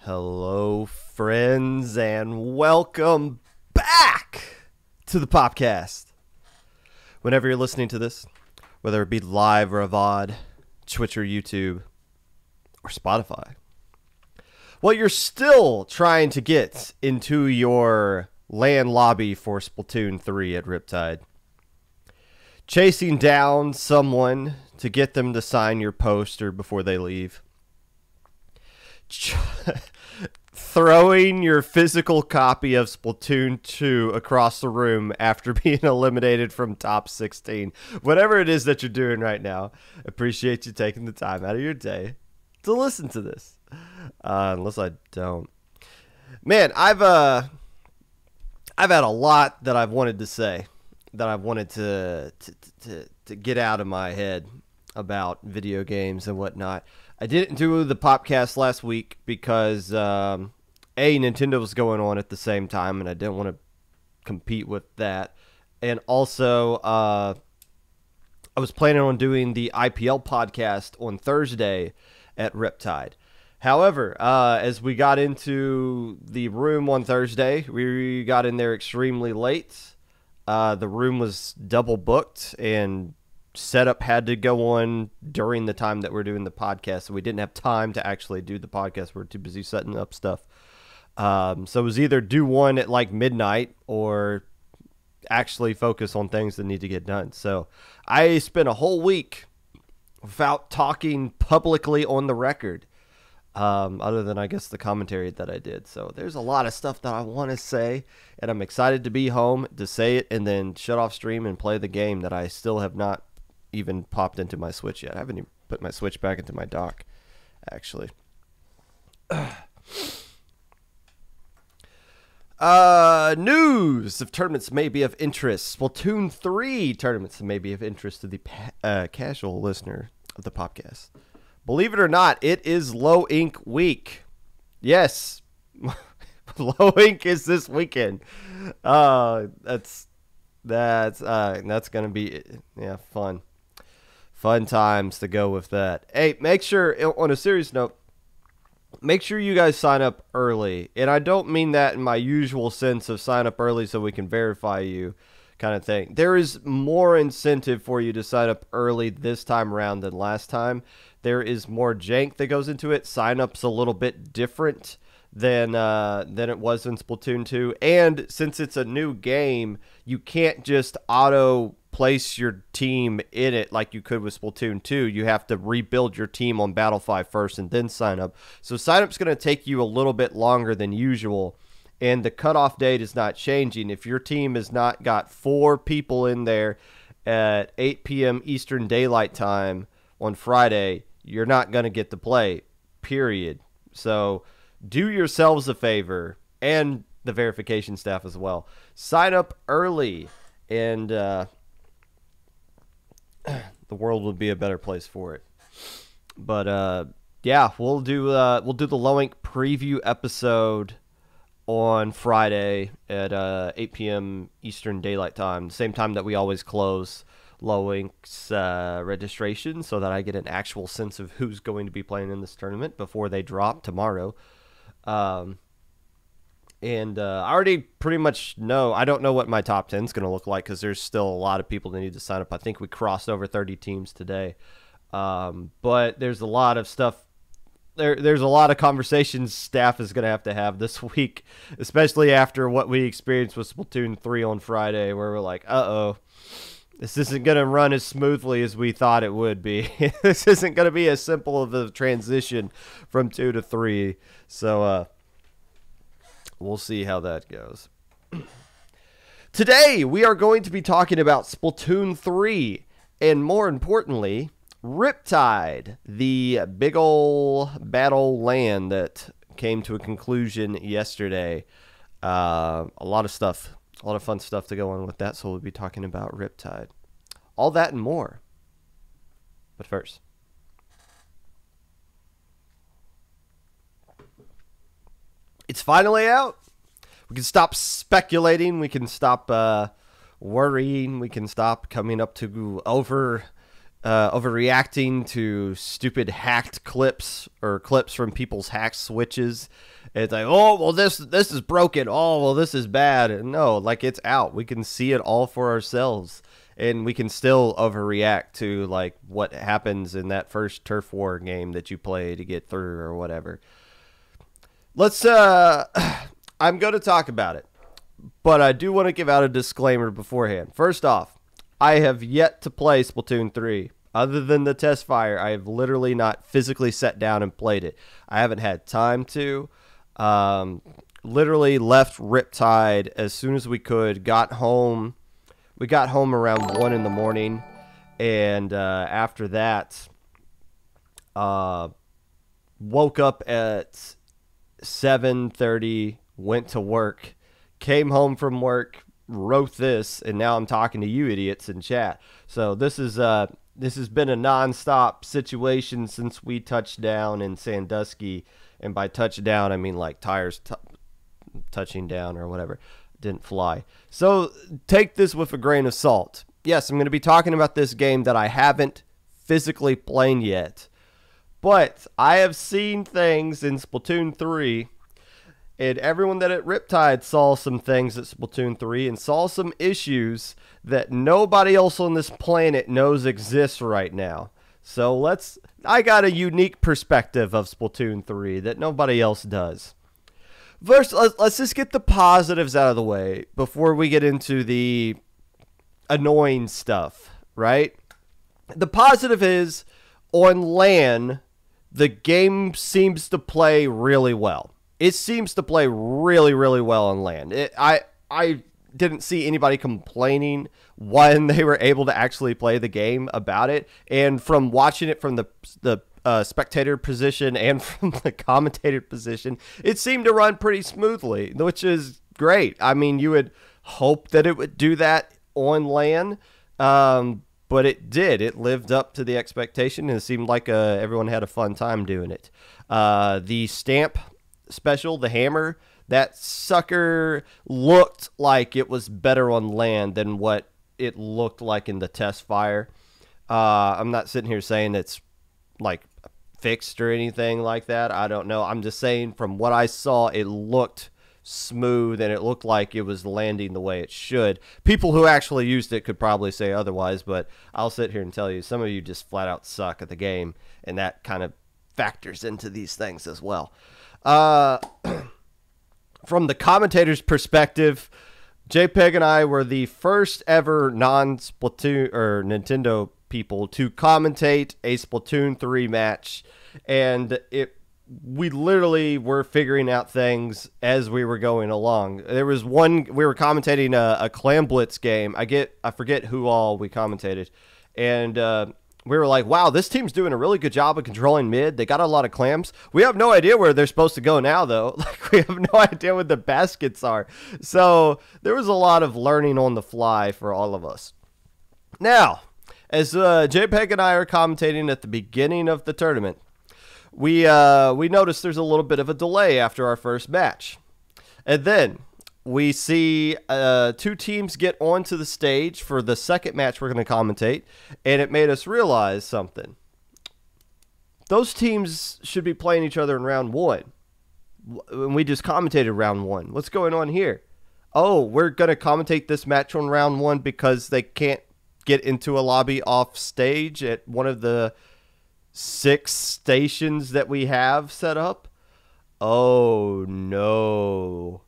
Hello, friends, and welcome back to the Popcast. Whenever you're listening to this, whether it be live or a VOD, Twitch or YouTube, or Spotify, well, you're still trying to get into your LAN lobby for Splatoon 3 at Riptide. Chasing down someone to get them to sign your poster before they leave. Throwing your physical copy of Splatoon 2 across the room after being eliminated from top 16. Whatever it is that you're doing right now, appreciate you taking the time out of your day to listen to this. Unless I don't. Man, I've had a lot that I've wanted to say, that I've wanted to get out of my head about video games and whatnot. I didn't do the Popcast last week because, Nintendo was going on at the same time, and I didn't want to compete with that. And also, I was planning on doing the IPL podcast on Thursday at Riptide. However, as we got into the room on Thursday, we got in there extremely late. The room was double booked, and setup had to go on during the time that we're doing the podcast, so we didn't have time to actually do the podcast. We're too busy setting up stuff. So it was either do one at like midnight or actually focus on things that need to get done. So I spent a whole week without talking publicly on the record, other than, I guess, the commentary that I did. So there's a lot of stuff that I want to say, and I'm excited to be home to say it and then shut off stream and play the game that I still have not even popped into my Switch yet. I haven't even put my Switch back into my dock, actually. News of tournaments may be of interest. Splatoon 3 tournaments may be of interest to the casual listener of the podcast. Believe it or not, it is Low Ink week. Yes, Low Ink is this weekend. That's gonna be fun. Fun times to go with that. Hey, make sure, on a serious note, make sure you guys sign up early. And I don't mean that in my usual sense of sign up early so we can verify you kind of thing. There is more incentive for you to sign up early this time around than last time. There is more jank that goes into it. Sign up's a little bit different than it was in Splatoon 2. And since it's a new game, you can't just auto place your team in it like you could with Splatoon 2. You have to rebuild your team on Battle 5 first and then sign up. So sign up's going to take you a little bit longer than usual, and the cutoff date is not changing. If your team has not got 4 people in there at 8 p.m. Eastern Daylight Time on Friday, you're not going to get to play, period. So do yourselves a favor, and the verification staff as well. Sign up early, and the world would be a better place for it. But yeah, we'll do the Low Ink preview episode on Friday at 8 p.m. Eastern Daylight Time, the same time that we always close Low Ink's registration, so that I get an actual sense of who's going to be playing in this tournament before they drop tomorrow. And I already pretty much know. I don't know what my top 10 is going to look like because there's still a lot of people that need to sign up. I think we crossed over 30 teams today. But there's a lot of stuff. There's a lot of conversations staff is going to have this week, especially after what we experienced with Splatoon 3 on Friday, where we're like, uh-oh, this isn't going to run as smoothly as we thought it would be. This isn't going to be as simple of a transition from 2 to 3. So, we'll see how that goes. Today, we are going to be talking about Splatoon 3, and more importantly, Riptide, the big ol' battle LAN that came to a conclusion yesterday. A lot of stuff, a lot of fun stuff to go on with that, so we'll be talking about Riptide. All that and more. But first, it's finally out. We can stop speculating. We can stop worrying. We can stop coming up to overreacting to stupid hacked clips or clips from people's hacked switches. It's like, oh, well, this is broken. Oh, well, this is bad. And no, like, it's out. We can see it all for ourselves. And we can still overreact to, like, what happens in that first turf war game that you play to get through or whatever. Let's, I'm going to talk about it. But I do want to give out a disclaimer beforehand. First off, I have yet to play Splatoon 3. Other than the test fire, I have literally not physically sat down and played it. I haven't had time to. Literally left Riptide as soon as we could. Got home. We got home around 1 in the morning. And after that, woke up at 7:30, went to work, came home from work, wrote this, and now I'm talking to you idiots in chat. So this has been a non-stop situation since we touched down in Sandusky, and by touchdown I mean like tires touching down or whatever. Didn't fly. So take this with a grain of salt. Yes, I'm going to be talking about this game that I haven't physically played yet, but I have seen things in Splatoon 3. And everyone that at Riptide saw some things at Splatoon 3 and saw some issues that nobody else on this planet knows exists right now. So I got a unique perspective of Splatoon 3 that nobody else does. First, let's just get the positives out of the way before we get into the annoying stuff, right? The positive is, on LAN, the game seems to play really well. It seems to play really, really well on LAN. I didn't see anybody complaining when they were able to actually play the game about it. And from watching it from the spectator position and from the commentator position, it seemed to run pretty smoothly, which is great. I mean, you would hope that it would do that on LAN, but it did. It lived up to the expectation, and it seemed like everyone had a fun time doing it. The stamp special, the hammer, that sucker looked like it was better on LAN than what it looked like in the test fire. I'm not sitting here saying it's like fixed or anything like that. I don't know. I'm just saying from what I saw, it looked smooth and it looked like it was landing the way it should. People who actually used it could probably say otherwise, but I'll sit here and tell you, some of you just flat out suck at the game, and that kind of factors into these things as well. From the commentator's perspective, JPEG and I were the first ever non-Splatoon or Nintendo people to commentate a Splatoon 3 match, and we literally were figuring out things as we were going along. There was one, we were commentating a Clam Blitz game. I forget who all we commentated, and we were like, wow, this team's doing a really good job of controlling mid. They got a lot of clams. We have no idea where they're supposed to go now, though. Like, we have no idea what the baskets are. So there was a lot of learning on the fly for all of us. Now, as JPEG and I are commentating at the beginning of the tournament, we noticed there's a little bit of a delay after our first match. And then we see two teams get onto the stage for the second match we're going to commentate, and it made us realize something. Those teams should be playing each other in round one. And we just commentated round one. What's going on here? Oh, we're going to commentate this match on round one because they can't get into a lobby off stage at one of the 6 stations that we have set up? Oh, no.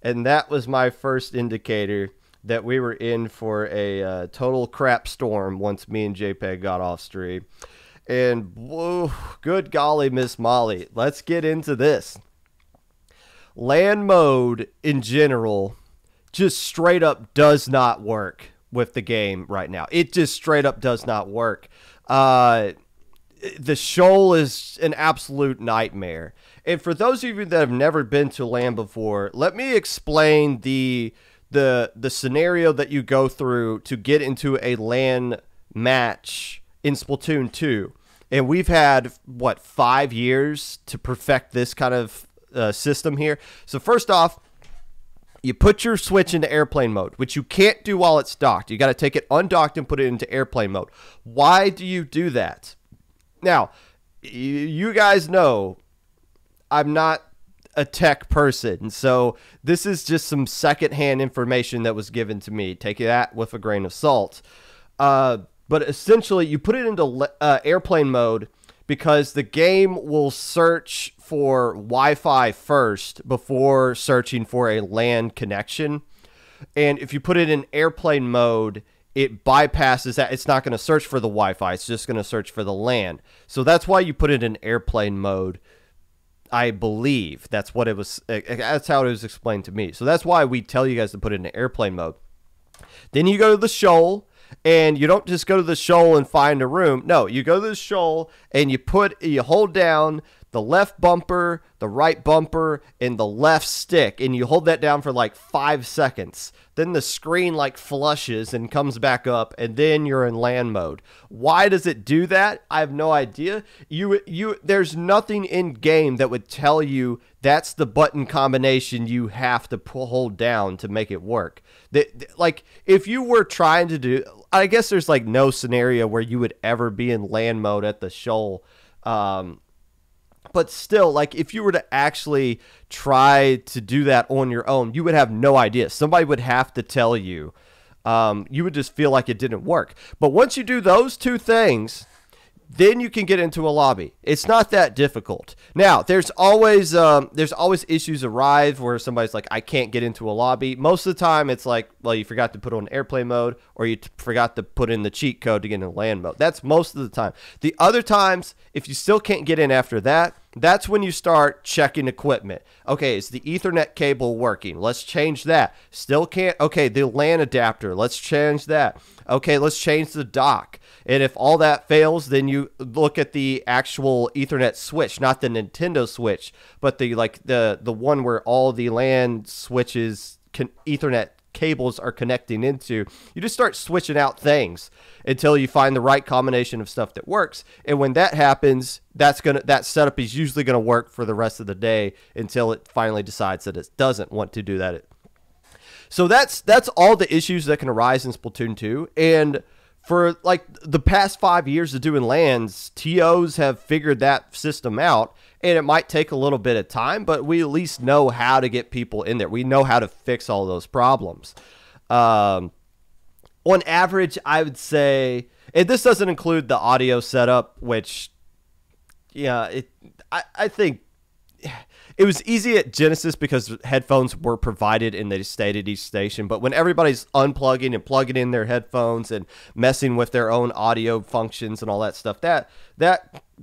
And that was my first indicator that we were in for a total crap storm once me and JPEG got off stream. And whoa, good golly, Miss Molly, let's get into this. LAN mode in general just straight up does not work with the game right now. It just straight up does not work. The shoal is an absolute nightmare. And for those of you that have never been to LAN before, let me explain the scenario that you go through to get into a LAN match in Splatoon 2. And we've had, what, 5 years to perfect this kind of system here. So first off, You put your Switch into airplane mode, which you can't do while it's docked. You got to take it undocked and put it into airplane mode. Why do you do that? Now, you guys know I'm not a tech person, so this is just some secondhand information that was given to me. Take that with a grain of salt. But essentially, you put it into airplane mode because the game will search for Wi-Fi first before searching for a LAN connection. And if you put it in airplane mode, it bypasses that. It's not going to search for the Wi-Fi. It's just going to search for the LAN. So that's why you put it in airplane mode, I believe. That's what it was. That's how it was explained to me. So that's why we tell you guys to put it in airplane mode. Then you go to the shoal. And you don't just go to the shoal and find a room. No, you go to the shoal and you hold down the left bumper, the right bumper, and the left stick. And you hold that down for like 5 seconds. Then the screen like flushes and comes back up. And then you're in LAN mode. Why does it do that? I have no idea. There's nothing in game that would tell you that's the button combination you have to hold down to make it work. Like, if you were trying to do, I guess there's like no scenario where you would ever be in LAN mode at the shoal. But still, like, if you were to actually try to do that on your own, you would have no idea. Somebody would have to tell you. You would just feel like it didn't work. But once you do those two things, then you can get into a lobby. It's not that difficult. Now, there's always issues arise where somebody's like, I can't get into a lobby. Most of the time, it's like, well, you forgot to put on airplane mode, or you forgot to put in the cheat code to get into LAN mode. That's most of the time. The other times, if you still can't get in after that, that's when you start checking equipment. Okay, is the Ethernet cable working? Let's change that. Still can't. Okay, the LAN adapter. Let's change that. Okay, let's change the dock. And if all that fails, then you look at the actual Ethernet switch, not the Nintendo Switch, but the one where all the LAN switches, Ethernet cables are connecting into. You just start switching out things until you find the right combination of stuff that works. And when that happens, that setup is usually going to work for the rest of the day until it finally decides that it doesn't want to do that. So that's all the issues that can arise in Splatoon 2. And for like the past 5 years of doing LANs, TOs have figured that system out, and it might take a little bit of time, but we at least know how to get people in there. We know how to fix all those problems. On average, I would say, and this doesn't include the audio setup, which, yeah, I think it was easy at Genesis because headphones were provided and they stayed at each station. But when everybody's unplugging and plugging in their headphones and messing with their own audio functions and all that stuff, that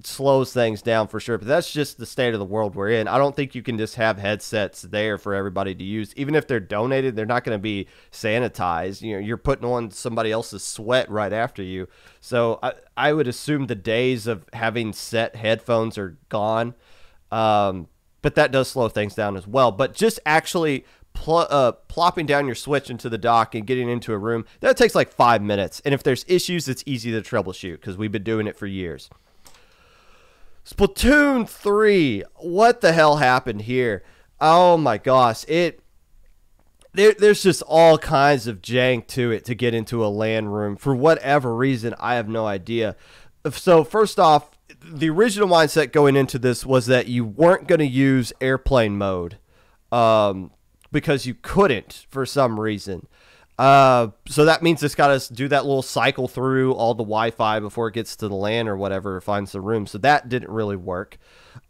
slows things down for sure. But that's just the state of the world we're in. I don't think you can just have headsets there for everybody to use. Even if they're donated, they're not going to be sanitized. You know, you're putting on somebody else's sweat right after you. So I would assume the days of having set headphones are gone. But that does slow things down as well. But just actually plopping down your Switch into the dock and getting into a room, that takes like 5 minutes. And if there's issues, it's easy to troubleshoot because we've been doing it for years. Splatoon 3, what the hell happened here? Oh my gosh, there's just all kinds of jank to it to get into a LAN room. For whatever reason, I have no idea. So first off, the original mindset going into this was that you weren't going to use airplane mode because you couldn't for some reason. So that means it's got to do that little cycle through all the Wi-Fi before it gets to the LAN or whatever, finds the room. So that didn't really work.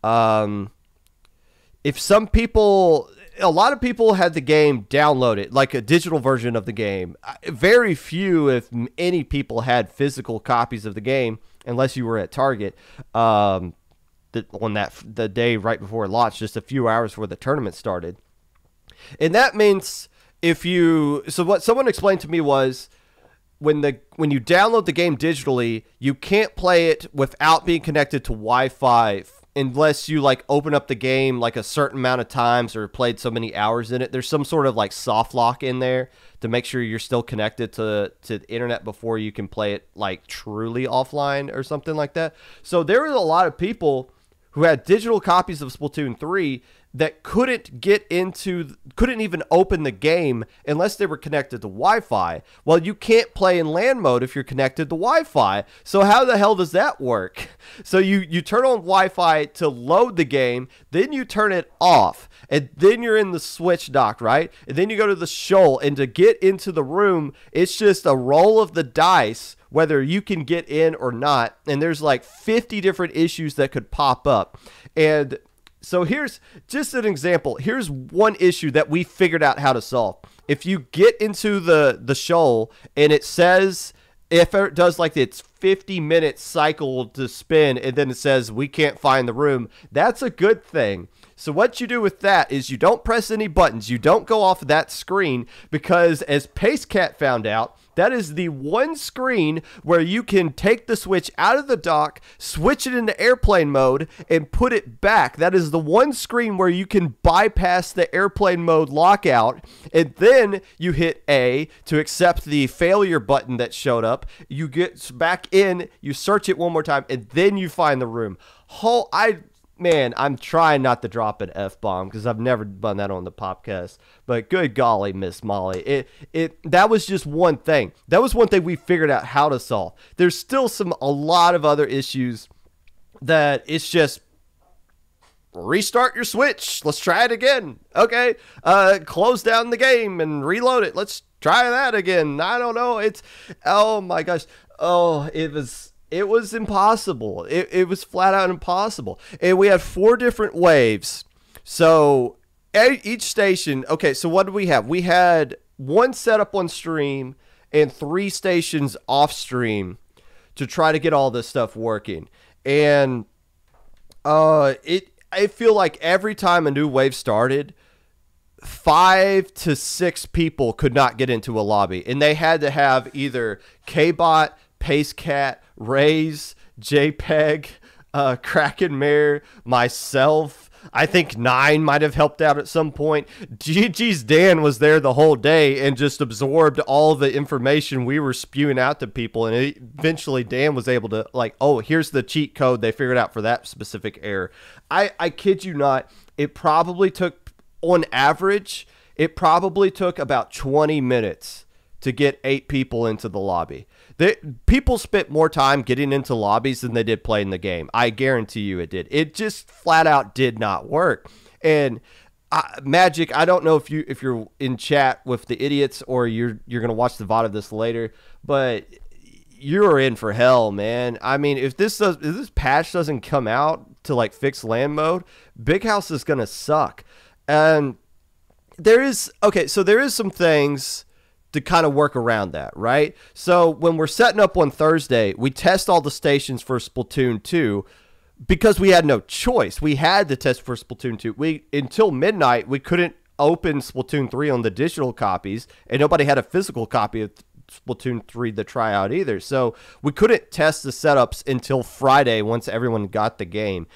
If some people, a lot of people had the game downloaded, like a digital version of the game. Very few, if any, people had physical copies of the game, unless you were at Target on the day right before it launched, just a few hours before the tournament started. And that means so what someone explained to me was when you download the game digitally, you can't play it without being connected to Wi-Fi unless you like open up the game like a certain amount of times or played so many hours in it. There's some sort of like soft lock in there to make sure you're still connected to the internet before you can play it like truly offline or something like that. So there was a lot of people who had digital copies of Splatoon 3 that couldn't even open the game unless they were connected to Wi-Fi. Well, you can't play in LAN mode if you're connected to Wi-Fi. So how the hell does that work? So you turn on Wi-Fi to load the game, then you turn it off, and then you're in the Switch dock, right? And then you go to the shoal, and to get into the room, it's just a roll of the dice whether you can get in or not. And there's like 50 different issues that could pop up. And so here's just an example. Here's one issue that we figured out how to solve. If you get into the shoal and it says, if it does like its 50-minute cycle to spin, and then it says we can't find the room, that's a good thing. So what you do with that is you don't press any buttons. You don't go off of that screen, because as Pacecat found out, that is the one screen where you can take the Switch out of the dock, switch it into airplane mode, and put it back. That is the one screen where you can bypass the airplane mode lockout, and then you hit A to accept the failure button that showed up. You get back in, you search it one more time, and then you find the room. Man, I'm trying not to drop an F-bomb because I've never done that on the Popcast. But good golly, Miss Molly. That was just one thing. That was one thing we figured out how to solve. There's still a lot of other issues that it's just restart your Switch. Let's try it again. Okay. Close down the game and reload it. Let's try that again. I don't know. Oh my gosh. Oh, it was impossible. It was flat out impossible. And we had 4 different waves. So each station, okay, so what did we have? We had 1 setup on stream and 3 stations off stream to try to get all this stuff working. And I feel like every time a new wave started, 5 to 6 people could not get into a lobby. And they had to have either K-Bot, Pacecat, Raze, JPEG, Kraken Mare, myself. I think 9 might have helped out at some point. GG's Dan was there the whole day and just absorbed all the information we were spewing out to people. And eventually Dan was able to, like, oh, here's the cheat code they figured out for that specific error. I kid you not, it probably took, on average, about 20 minutes to get 8 people into the lobby. People spent more time getting into lobbies than they did playing the game. I guarantee you it did. It just flat out did not work. And Magic, I don't know if you're in chat with the idiots or you're gonna watch the VOD of this later, but you're in for hell, man. I mean, if this patch doesn't come out to like fix LAN mode, Big House is gonna suck. And there is some things to kind of work around that, right? So when we're setting up on Thursday, we test all the stations for Splatoon 2 because we had no choice. We had to test for Splatoon 2. Until midnight, we couldn't open Splatoon 3 on the digital copies, and nobody had a physical copy of Splatoon 3 to try out either. So we couldn't test the setups until Friday once everyone got the game.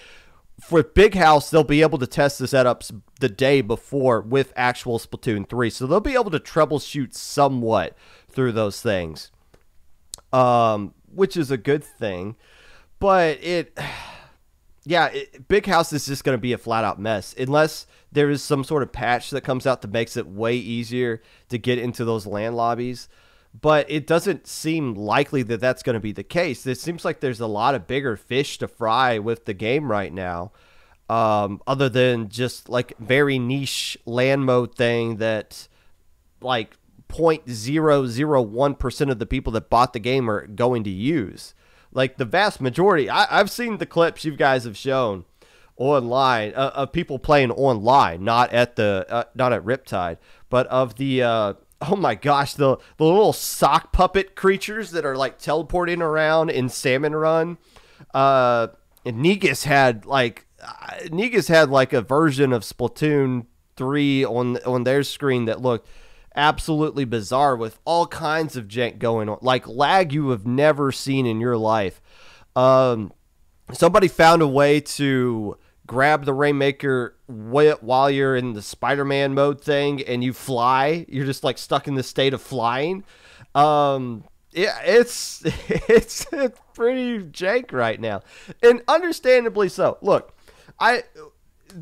For Big House, they'll be able to test the setups the day before with actual Splatoon 3. So they'll be able to troubleshoot somewhat through those things, which is a good thing. But Big House is just going to be a flat-out mess unless there is some sort of patch that comes out that makes it way easier to get into those LAN lobbies. But it doesn't seem likely that that's going to be the case. It seems like there's a lot of bigger fish to fry with the game right now, other than just like very niche LAN mode thing that like 0.001% of the people that bought the game are going to use. Like the vast majority, I've seen the clips you guys have shown online of people playing online, not at Riptide, but of the oh my gosh, the little sock puppet creatures that are like teleporting around in Salmon Run. And Negus had like a version of Splatoon 3 on their screen that looked absolutely bizarre with all kinds of jank going on, like lag you have never seen in your life. Somebody found a way to grab the Rainmaker while you're in the Spider-Man mode thing and you fly. You're just like stuck in the state of flying. It's pretty jank right now, and understandably so. Look,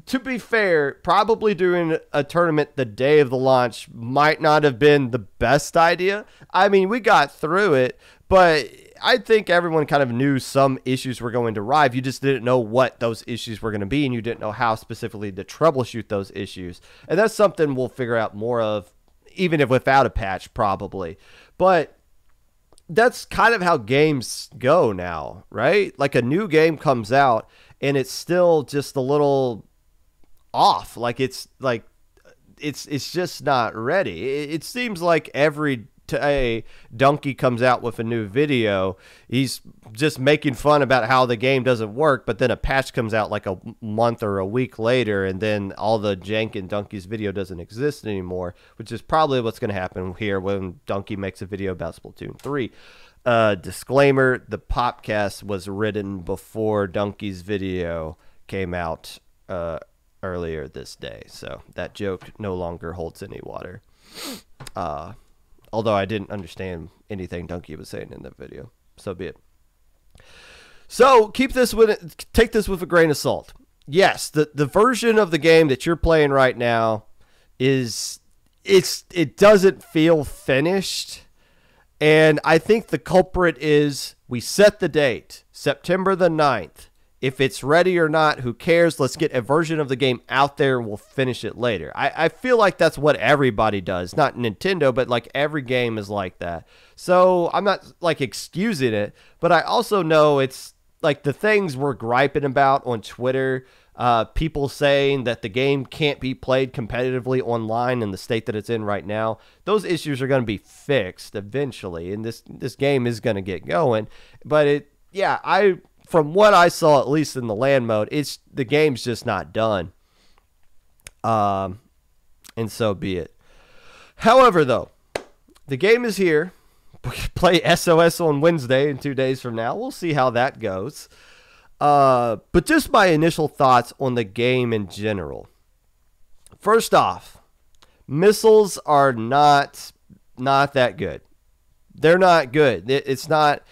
to be fair, probably doing a tournament the day of the launch might not have been the best idea. I mean, we got through it, but I think everyone kind of knew some issues were going to arrive. You just didn't know what those issues were going to be, and you didn't know how specifically to troubleshoot those issues. And that's something we'll figure out more of, even if without a patch, probably. But that's kind of how games go now, right? Like a new game comes out, and it's still just a little off. It's just not ready. It seems like every Donkey comes out with a new video, he's just making fun about how the game doesn't work, but then a patch comes out like a month or a week later, and then all the jank in Donkey's video doesn't exist anymore, which is probably what's going to happen here when Donkey makes a video about Splatoon 3. Disclaimer, the Popcast was written before Donkey's video came out earlier this day, so that joke no longer holds any water. Although I didn't understand anything Donkey was saying in that video. So be it. So take this with a grain of salt. Yes, the version of the game that you're playing right now it doesn't feel finished. And I think the culprit is we set the date, September the 9th. If it's ready or not, who cares? Let's get a version of the game out there and we'll finish it later. I feel like that's what everybody does. Not Nintendo, but like every game is like that. So I'm not like excusing it, but I also know it's like the things we're griping about on Twitter, people saying that the game can't be played competitively online in the state that it's in right now. Those issues are going to be fixed eventually, and this game is going to get going. But from what I saw, at least in the land mode, the game's just not done. And so be it. However, though, the game is here. We can play SOS on Wednesday in 2 days from now. We'll see how that goes. But just my initial thoughts on the game in general. First off, missiles are not that good. They're not good. It's not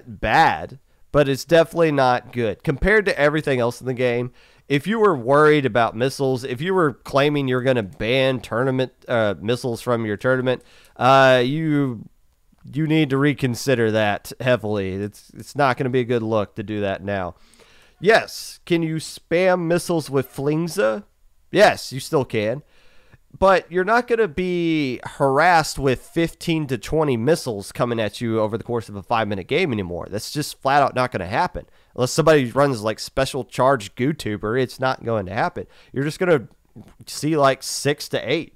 bad, but it's definitely not good compared to everything else in the game. If you were worried about missiles, if you were claiming you're going to ban tournament missiles from your tournament, you need to reconsider that heavily. It's not going to be a good look to do that now. Yes, can you spam missiles with Flingza? Yes, you still can. But you're not going to be harassed with 15 to 20 missiles coming at you over the course of a 5-minute game anymore. That's just flat out not going to happen. Unless somebody runs like special charge GooTuber, it's not going to happen. You're just going to see like 6 to 8.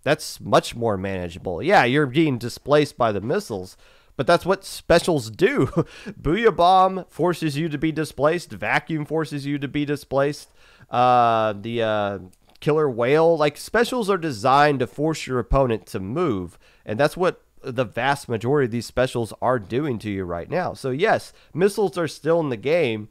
That's much more manageable. Yeah, you're being displaced by the missiles, but that's what specials do. Booyah Bomb forces you to be displaced. Vacuum forces you to be displaced. Killer Whale, like specials are designed to force your opponent to move, and that's what the vast majority of these specials are doing to you right now. So yes, missiles are still in the game,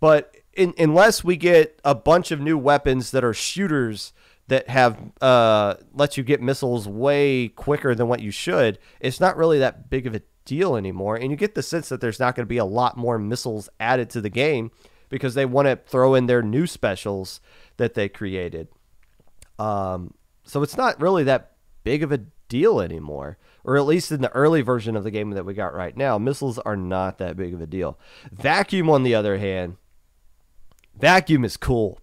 but unless we get a bunch of new weapons that are shooters that have let you get missiles way quicker than what you should, it's not really that big of a deal anymore. And you get the sense that there's not going to be a lot more missiles added to the game because they want to throw in their new specials that they created. So it's not really that big of a deal anymore, or at least in the early version of the game that we got right now, missiles are not that big of a deal. Vacuum, on the other hand, Vacuum is cool.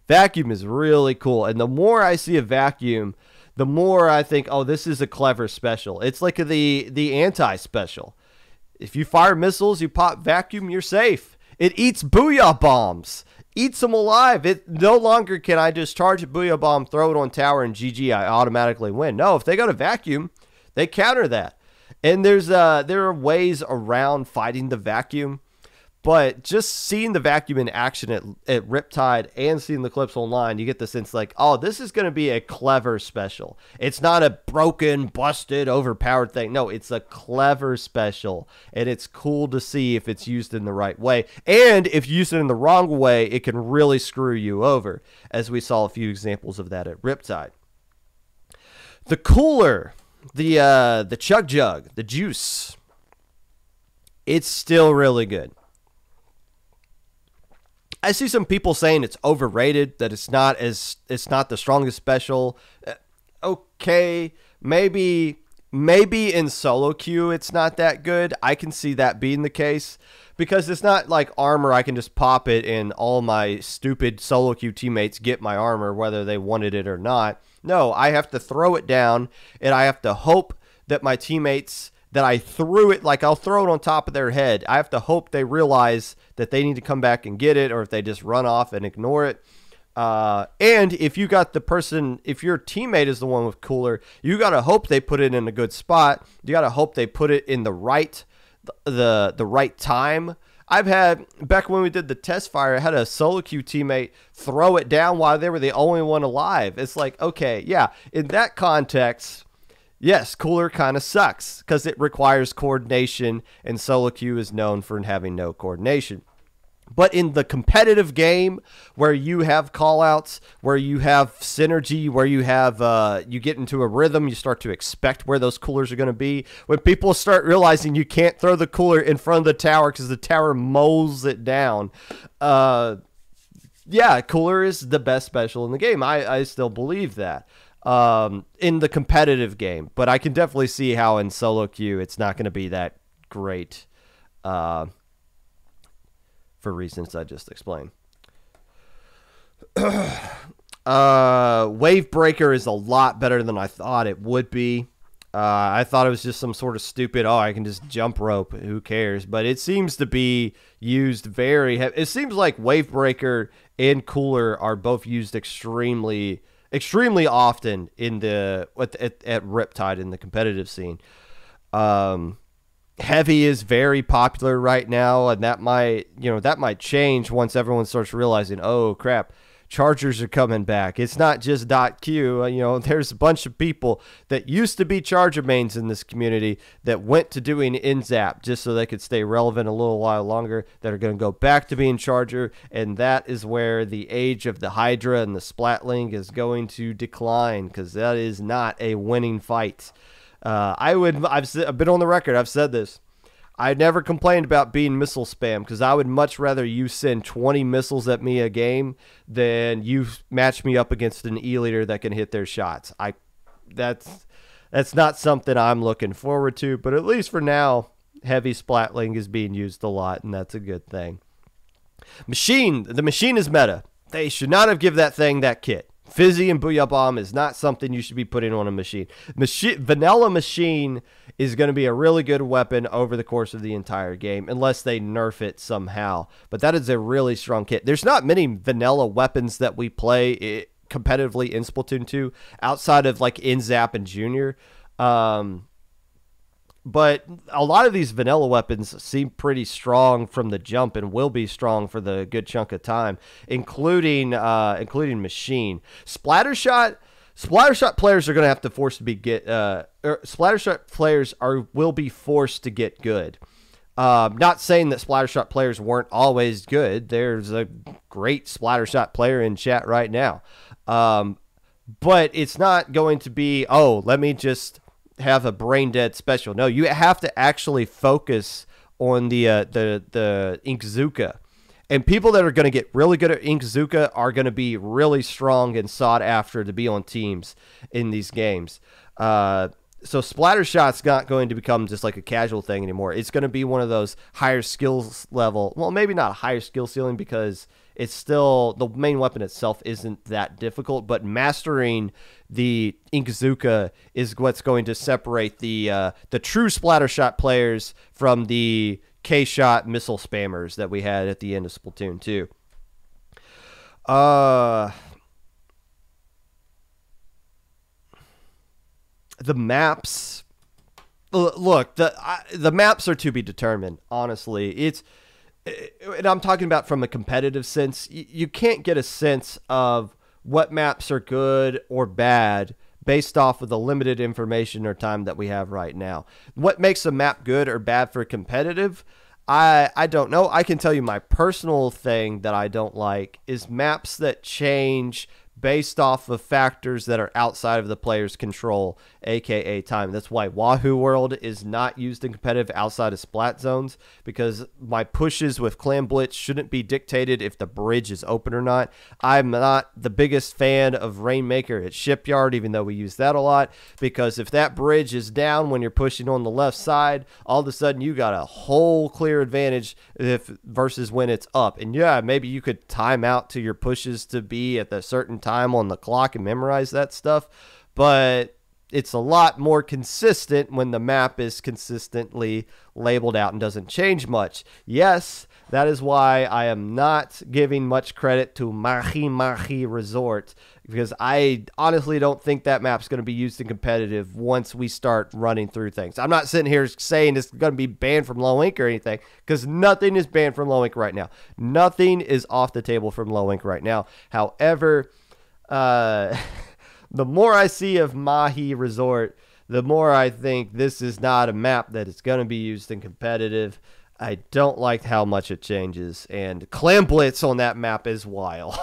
Vacuum is really cool, and the more I see a Vacuum, the more I think, oh, this is a clever special. It's like the anti-special. If you fire missiles, you pop Vacuum, you're safe. It eats Booyah Bombs. Eats them alive. It no longer can I just charge a Booyah Bomb, throw it on tower, and GG, I automatically win. No, if they go to Vacuum, they counter that. And there are ways around fighting the Vacuum, but just seeing the Vacuum in action at Riptide and seeing the clips online, you get the sense like, oh, this is going to be a clever special. It's not a broken, busted, overpowered thing. No, it's a clever special, and it's cool to see if it's used in the right way. And if you use it in the wrong way, it can really screw you over, as we saw a few examples of that at Riptide. The cooler, the Chug Jug, the juice, it's still really good. I see some people saying it's overrated, that it's not the strongest special. Okay, maybe in solo queue it's not that good. I can see that being the case because it's not like armor. I can just pop it and all my stupid solo queue teammates get my armor whether they wanted it or not. No, I have to throw it down and I have to hope that my teammates that I threw it, like I'll throw it on top of their head. I have to hope they realize that they need to come back and get it, or if they just run off and ignore it. And if you got the person, if your teammate is the one with cooler, you got to hope they put it in a good spot. You got to hope they put it in the right time. I've had, back when we did the test fire, I had a solo queue teammate throw it down while they were the only one alive. It's like, okay, yeah, in that context, yes, cooler kind of sucks because it requires coordination, and solo queue is known for having no coordination. But in the competitive game where you have callouts, where you have synergy, where you have you get into a rhythm, you start to expect where those coolers are going to be. When people start realizing you can't throw the cooler in front of the tower because the tower mows it down, yeah, cooler is the best special in the game. I still believe that in the competitive game. But I can definitely see how in solo queue it's not going to be that great. For reasons I just explained. Wave Breaker is a lot better than I thought it would be. I thought it was just some sort of stupid, I can just jump rope, who cares? But it seems to be used very heavy. It seems like Wave Breaker and Cooler are both used extremely often in the at Riptide in the competitive scene. Heavy is very popular right now, and that might change once everyone starts realizing, oh crap, chargers are coming back. It's not just .q. There's a bunch of people that used to be charger mains in this community that went to doing in-zap just so they could stay relevant a little while longer, that are going to go back to being charger, and that is where the age of the Hydra and the Splatling is going to decline, because that is not a winning fight. I've been on the record. I've said this. I never complained about being missile spam because I would much rather you send 20 missiles at me a game than you match me up against an E-leader that can hit their shots. That's not something I'm looking forward to, but at least for now, heavy Splatling is being used a lot, and that's a good thing. The machine is meta. They should not have given that thing that kit. Fizzy and Booyah Bomb is not something you should be putting on a machine. Vanilla Machine is going to be a really good weapon over the course of the entire game, unless they nerf it somehow. But that is a really strong kit. There's not many vanilla weapons that we play competitively in Splatoon 2 outside of like in-zap and Junior. But a lot of these vanilla weapons seem pretty strong from the jump and will be strong for the good chunk of time, including Machine. Splattershot players are going to have to Splattershot players will be forced to get good. Not saying that Splattershot players weren't always good. There's a great Splattershot player in chat right now. But it's not going to be, let me just have a brain dead special. No, you have to actually focus on the Inkzuka. And people that are going to get really good at Inkzuka are going to be really strong and sought after to be on teams in these games. So Splattershot's not going to become just like a casual thing anymore. It's going to be one of those higher skills level. Well, maybe not a higher skill ceiling because it's still, the main weapon itself isn't that difficult, but mastering the Inkzuka is what's going to separate the true Splattershot players from the K-shot missile spammers that we had at the end of Splatoon 2. The maps, look, the maps are to be determined, honestly. And I'm talking about from a competitive sense. You can't get a sense of what maps are good or bad based off of the limited information or time that we have right now. What makes a map good or bad for competitive, I don't know. I can tell you my personal thing that I don't like is maps that change based off of factors that are outside of the player's control, aka time. That's why Wahoo World is not used in competitive outside of Splat zones, because my pushes with Clam Blitz shouldn't be dictated if the bridge is open or not. I'm not the biggest fan of Rainmaker at Shipyard, even though we use that a lot, because if that bridge is down when you're pushing on the left side, all of a sudden you got a whole clear advantage versus when it's up. And yeah, maybe you could time out to your pushes to be at a certain time on the clock and memorize that stuff, but it's a lot more consistent when the map is consistently labeled out and doesn't change much. Yes, that is why I am not giving much credit to Mahi Mahi Resort, because I honestly don't think that map's going to be used in competitive once we start running through things. I'm not sitting here saying it's going to be banned from low ink or anything, because nothing is banned from low ink right now. Nothing is off the table from low ink right now. However, the more I see of Mahi Resort, the more I think this is not a map that is going to be used in competitive. I don't like how much it changes, and Clam Blitz on that map is wild.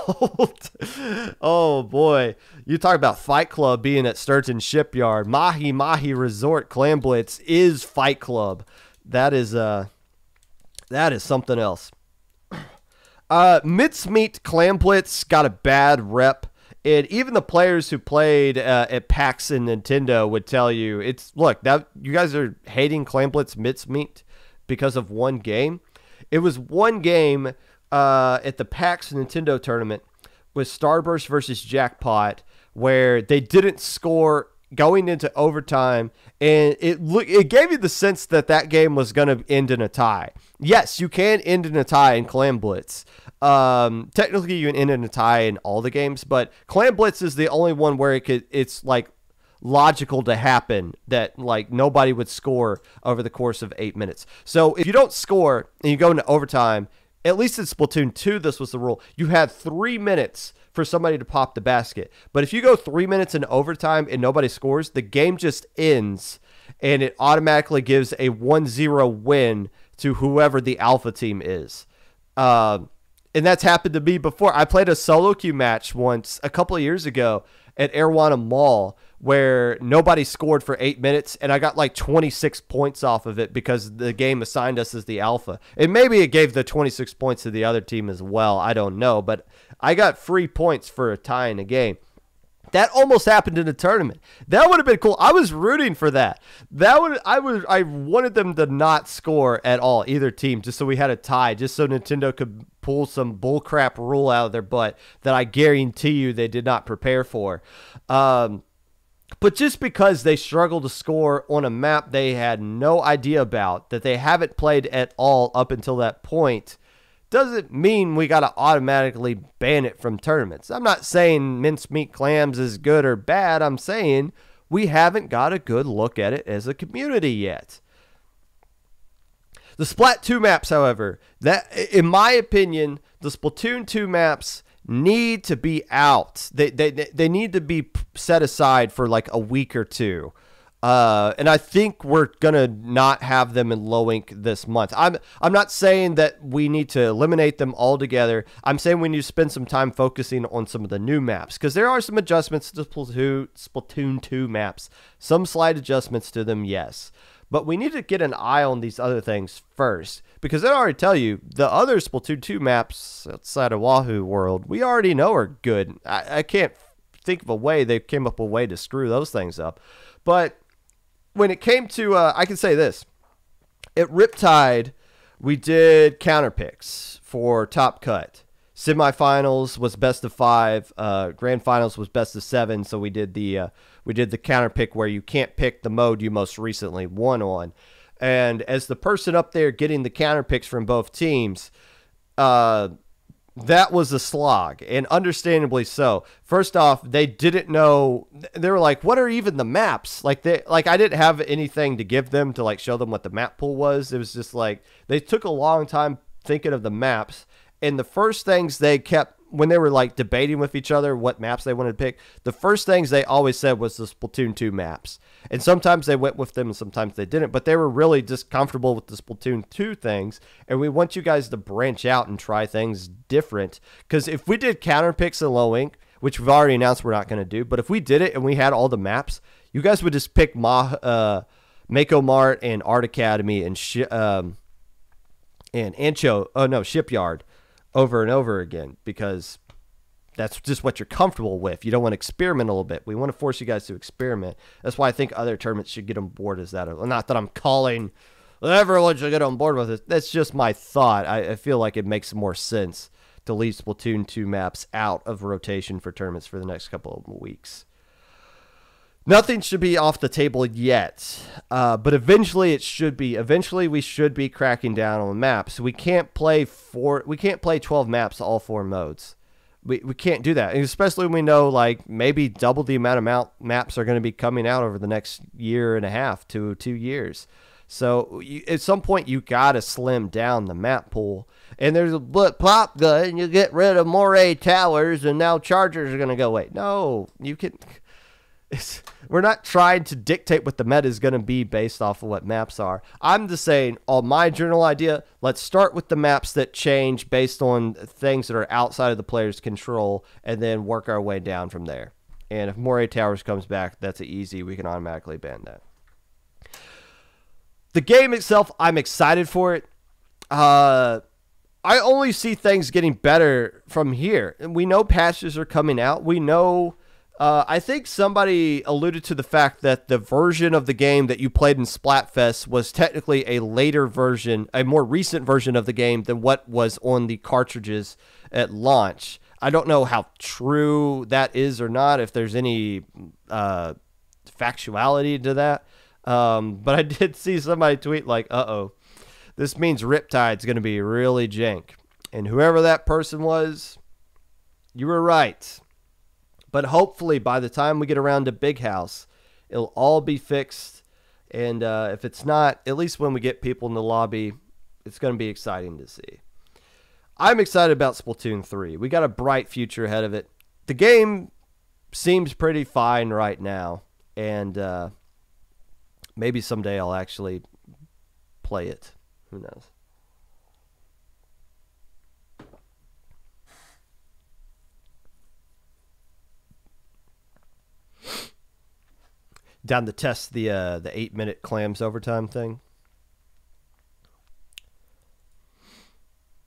Oh boy, you talk about Fight Club being at Sturgeon Shipyard. Mahi Mahi Resort Clam Blitz is Fight Club. That is something else. Mincemeat Clam Blitz got a bad rep. And even the players who played at PAX and Nintendo would tell you, look, that you guys are hating Clam Blitz Mincemeat because of one game. It was one game at the PAX Nintendo tournament with Starburst versus Jackpot, where they didn't score going into overtime, and it gave you the sense that that game was going to end in a tie. Yes, you can end in a tie in Clam Blitz. Technically, you can end in a tie in all the games, but Clam Blitz is the only one where it's like logical to happen that like nobody would score over the course of 8 minutes. So if you don't score and you go into overtime, at least in Splatoon 2, this was the rule. You had 3 minutes for somebody to pop the basket. But if you go 3 minutes in overtime and nobody scores, the game just ends, and it automatically gives a 1-0 win to whoever the alpha team is. And that's happened to me before. I played a solo queue match once a couple of years ago at Airwana Mall, where nobody scored for 8 minutes, and I got like 26 points off of it because the game assigned us as the alpha. And maybe it gave the 26 points to the other team as well. I don't know, but I got free points for a tie in a game. That almost happened in a tournament. That would have been cool. I was rooting for that. I wanted them to not score at all, either team, just so we had a tie, just so Nintendo could pull some bullcrap rule out of their butt that I guarantee you they did not prepare for. But just because they struggle to score on a map they had no idea about, that they haven't played at all up until that point, doesn't mean we got to automatically ban it from tournaments. I'm not saying Mincemeat Clams is good or bad. I'm saying we haven't got a good look at it as a community yet. The Splat 2 maps, however, that, in my opinion, the Splatoon 2 maps need to be out. They need to be set aside for like a week or two. And I think we're gonna not have them in low ink this month. I'm not saying that we need to eliminate them altogether. I'm saying we need to spend some time focusing on some of the new maps, because there are some adjustments to Splatoon 2 maps. Some slight adjustments to them, yes. But we need to get an eye on these other things first, because I already tell you, the other Splatoon 2 maps outside of Wahoo World, we already know are good. I can't think of a way they came up with a way to screw those things up. But when it came to, I can say this. At Riptide, we did counter picks for Top Cut. Semifinals was best of 5. Grand finals was best of 7. So we did the counter pick where you can't pick the mode you most recently won on. And as the person up there getting the counter picks from both teams, that was a slog, and understandably so. First off, they didn't know. They were like, what are even the maps? Like I didn't have anything to give them to like show them what the map pool was. It was just like they took a long time thinking of the maps. And the first things they kept, when they were like debating with each other what maps they wanted to pick, the first things they always said was the Splatoon 2 maps. And sometimes they went with them and sometimes they didn't, but they were really just comfortable with the Splatoon 2 things. And we want you guys to branch out and try things different, because if we did counter picks in low ink, which we've already announced we're not going to do. But if we did it and we had all the maps, you guys would just pick Mako Mart and Art Academy and Shipyard over and over again, because that's just what you're comfortable with. You don't want to experiment a little bit. We want to force you guys to experiment. That's why I think other tournaments should get on board as that. Not that I'm calling everyone should get on board with it. That's just my thought. I feel like it makes more sense to leave Splatoon 2 maps out of rotation for tournaments for the next couple of weeks. Nothing should be off the table yet, but eventually it should be. Eventually we should be cracking down on maps. We can't play 12 maps, all 4 modes. We can't do that, and especially when we know like maybe double the amount of maps are going to be coming out over the next year and a half to 2 years. So at some point you got to slim down the map pool. And there's a pop gun, and you get rid of Moray Towers, and now Chargers are going to go away. No, you can. We're not trying to dictate what the meta is going to be based off of what maps are. I'm just saying, on my general idea, let's start with the maps that change based on things that are outside of the player's control, and then work our way down from there. And if Moray Towers comes back, that's easy. We can automatically ban that. The game itself, I'm excited for it. I only see things getting better from here. And we know patches are coming out. We know... I think somebody alluded to the fact that the version of the game that you played in Splatfest was technically a later version, a more recent version of the game than what was on the cartridges at launch. I don't know how true that is or not, if there's any factuality to that. But I did see somebody tweet like, uh-oh, this means Riptide's going to be really jank. And whoever that person was, you were right. But hopefully by the time we get around to Big House, it'll all be fixed. And if it's not, at least when we get people in the lobby, it's going to be exciting to see. I'm excited about Splatoon 3. We got a bright future ahead of it. The game seems pretty fine right now. And maybe someday I'll actually play it. Who knows? Down to test the 8-minute clams overtime thing.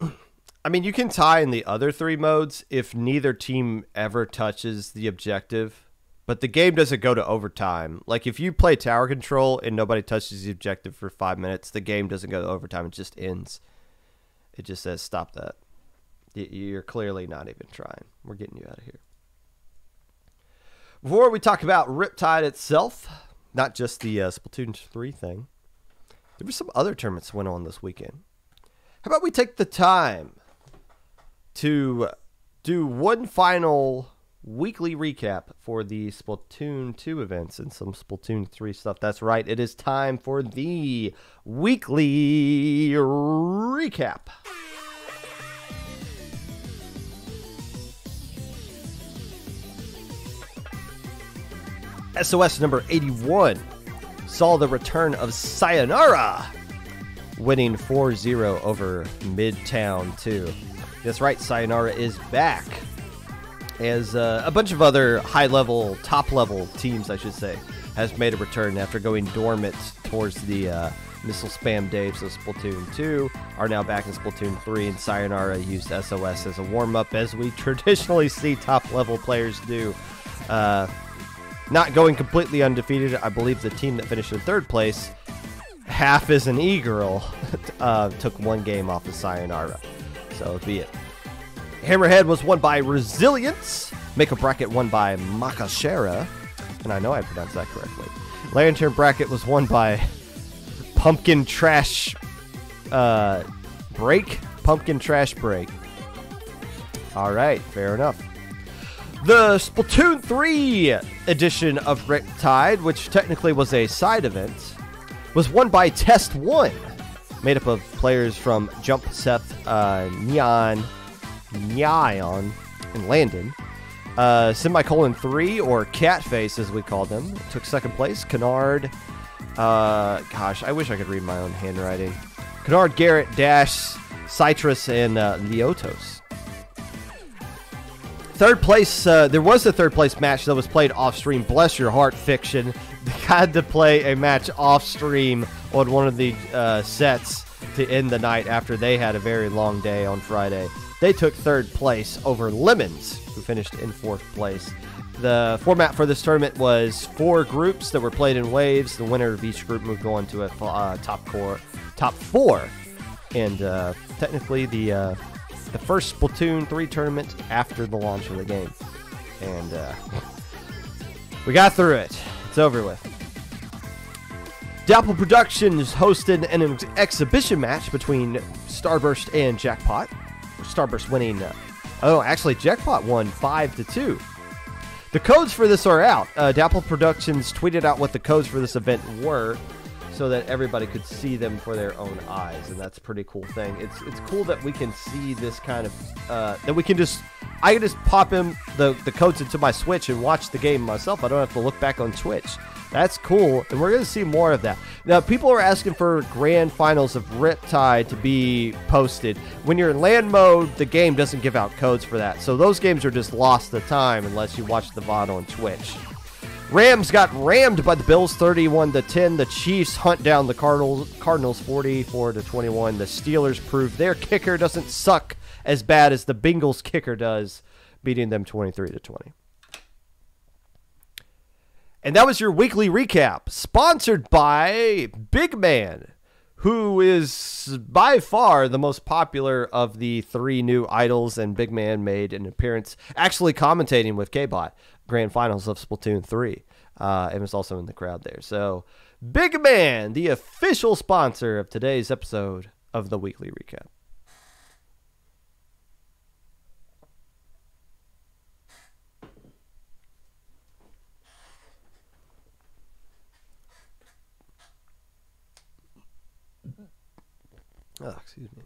I mean, you can tie in the other 3 modes if neither team ever touches the objective, but the game doesn't go to overtime. Like if you play tower control and nobody touches the objective for 5 minutes, the game doesn't go to overtime. It just ends. It just says stop that. You're clearly not even trying. We're getting you out of here. Before we talk about Riptide itself, not just the Splatoon 3 thing, there were some other tournaments that went on this weekend. How about we take the time to do one final weekly recap for the Splatoon 2 events and some Splatoon 3 stuff. That's right, it is time for the weekly recap. SOS number 81 saw the return of Sayonara, winning 4-0 over Midtown 2. That's right, Sayonara is back, as a bunch of other high-level, top-level teams, I should say, has made a return after going dormant towards the missile spam days of Splatoon 2, are now back in Splatoon 3, and Sayonara used SOS as a warm-up, as we traditionally see top-level players do. Not going completely undefeated. I believe the team that finished in 3rd place, half is an e-girl, took 1 game off of Sayonara. So be it. Hammerhead was won by Resilience. Make a Bracket won by Makashera. And I know I pronounced that correctly. Lantern Bracket was won by Pumpkin Trash Break. Pumpkin Trash Break. All right, fair enough. The Splatoon 3 edition of Riptide, which technically was a side event, was won by Test 1, made up of players from Jump Seth, Nyan, and Landon. Semicolon 3, or Catface as we call them, took 2nd place. Kennard, gosh, I wish I could read my own handwriting. Kennard, Garrett, Dash, Citrus, and Leotos. third place, there was a third place match that was played off stream. Bless your heart, Fiction. They had to play a match off stream on one of the sets to end the night after they had a very long day on Friday. They took third place over Lemons, who finished in fourth place. The format for this tournament was 4 groups that were played in waves. The winner of each group moved on to a top 4. And technically the first Splatoon 3 tournament after the launch of the game. And we got through it. It's over with. Dapple Productions hosted an exhibition match between Starburst and Jackpot. Starburst winning. Actually, Jackpot won 5-2. The codes for this are out. Dapple Productions tweeted out what the codes for this event were, so that everybody could see them for their own eyes, and that's a pretty cool thing. It's cool that we can see this kind of that we can I can just pop in the codes into my Switch and watch the game myself. I don't have to look back on Twitch. That's cool, and we're going to see more of that. Now, people are asking for grand finals of Riptide to be posted. When you're in land mode, the game doesn't give out codes for that, so those games are just lost to time unless you watch the VOD on Twitch. Rams got rammed by the Bills 31-10. The Chiefs hunt down the Cardinals 44-21. The Steelers proved their kicker doesn't suck as bad as the Bengals kicker does, beating them 23-20. And that was your weekly recap, sponsored by Big Man, who is by far the most popular of the 3 new idols, and Big Man made an appearance actually commentating with K-Bot Grand Finals of Splatoon 3, and was also in the crowd there. So, Big Man, the official sponsor of today's episode of the weekly recap. Oh, excuse me.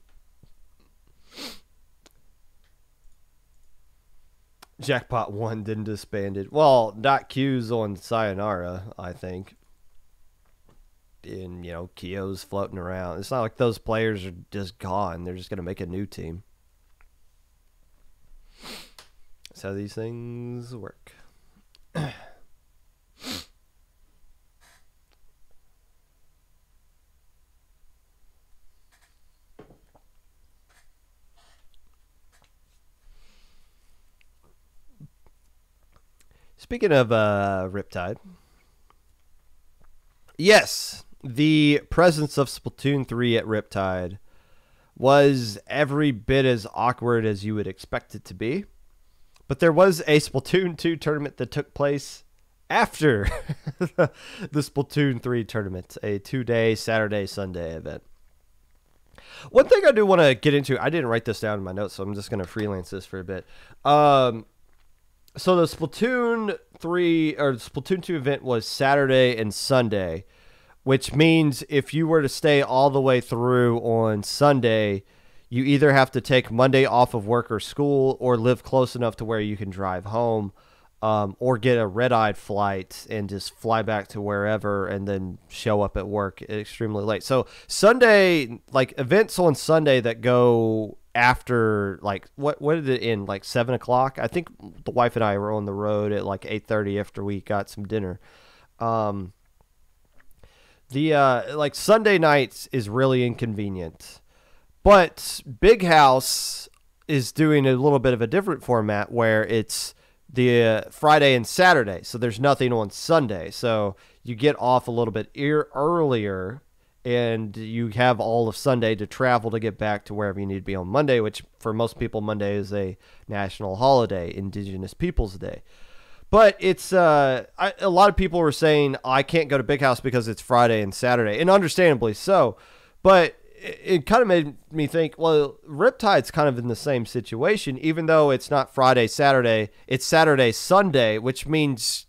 Jackpot 1 didn't disbanded. Well, not Q's on Sayonara, I think. And, Kyo's floating around. It's not like those players are just gone. They're just going to make a new team. That's how these things work. Speaking of Riptide, yes, the presence of Splatoon 3 at Riptide was every bit as awkward as you would expect it to be. But there was a Splatoon 2 tournament that took place after the Splatoon 3 tournament, a 2-day Saturday-Sunday event. One thing I do want to get into, I didn't write this down in my notes, so I'm just going to freelance this for a bit. So the Splatoon 3 or Splatoon 2 event was Saturday and Sunday, which means if you were to stay all the way through on Sunday, you either have to take Monday off of work or school, or live close enough to where you can drive home, or get a red-eyed flight and just fly back to wherever and then show up at work extremely late. So Sunday, events on Sunday that go after, what did it end, 7 o'clock? I think the wife and I were on the road at 8:30 after we got some dinner. Sunday nights is really inconvenient, but Big House is doing a little bit of a different format where it's the Friday and Saturday, so there's nothing on Sunday, so you get off a little bit earlier, and you have all of Sunday to travel to get back to wherever you need to be on Monday, which for most people, Monday is a national holiday, Indigenous Peoples Day. But it's a lot of people were saying, I can't go to Big House because it's Friday and Saturday, and understandably so. But it kind of made me think, well, Riptide's kind of in the same situation, even though it's not Friday, Saturday, it's Saturday, Sunday, which means,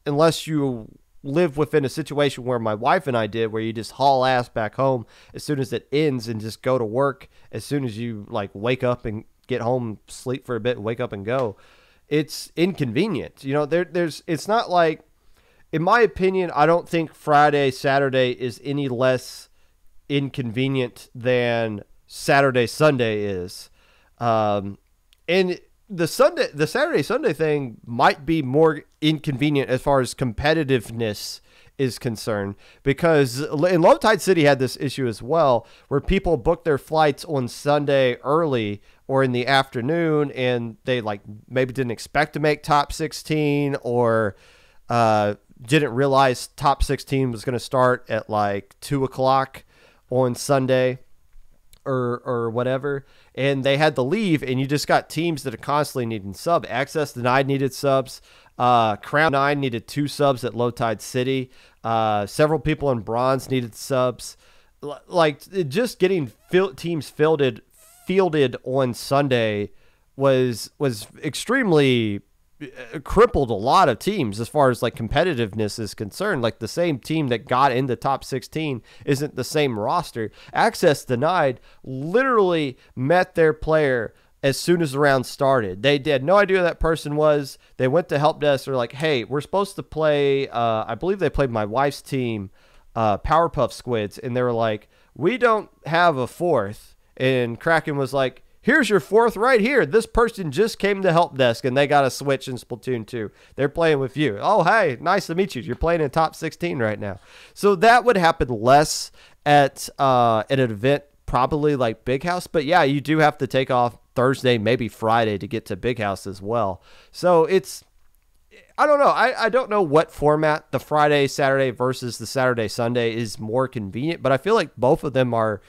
unless you live within a situation where my wife and I did, where you just haul ass back home as soon as it ends and just go to work as soon as you wake up and get home, sleep for a bit, wake up and go. It's inconvenient. It's not like, in my opinion, I don't think Friday, Saturday is any less inconvenient than Saturday, Sunday is. And the Saturday Sunday thing might be more inconvenient as far as competitiveness is concerned, because in Low Tide City had this issue as well, where people booked their flights on Sunday early or in the afternoon, and they like maybe didn't expect to make top 16, or didn't realize top 16 was going to start at like 2:00 on Sunday or whatever, and they had to leave, and you just got teams that are constantly needing subs. Access Denied needed subs. Crown 9 needed 2 subs at Low Tide City. Several people in Bronze needed subs. Like, just getting teams fielded on Sunday was extremely crippled a lot of teams as far as like competitiveness is concerned. Like, the same team that got into top 16 isn't the same roster. Access Denied literally met their player as soon as the round started. They had no idea who that person was. They went to help desk. They're like, hey, we're supposed to play, I believe they played my wife's team, Powerpuff Squids. And they were like, we don't have a fourth. And Kraken was like, here's your fourth right here. This person just came to help desk, and they got a switch in Splatoon 2. They're playing with you. Oh, hey, nice to meet you. You're playing in top 16 right now. So that would happen less at an event probably like Big House. But yeah, you do have to take off Thursday, maybe Friday to get to Big House as well. So it's, I don't know. I don't know what format the Friday, Saturday versus the Saturday, Sunday is more convenient, but I feel like both of them are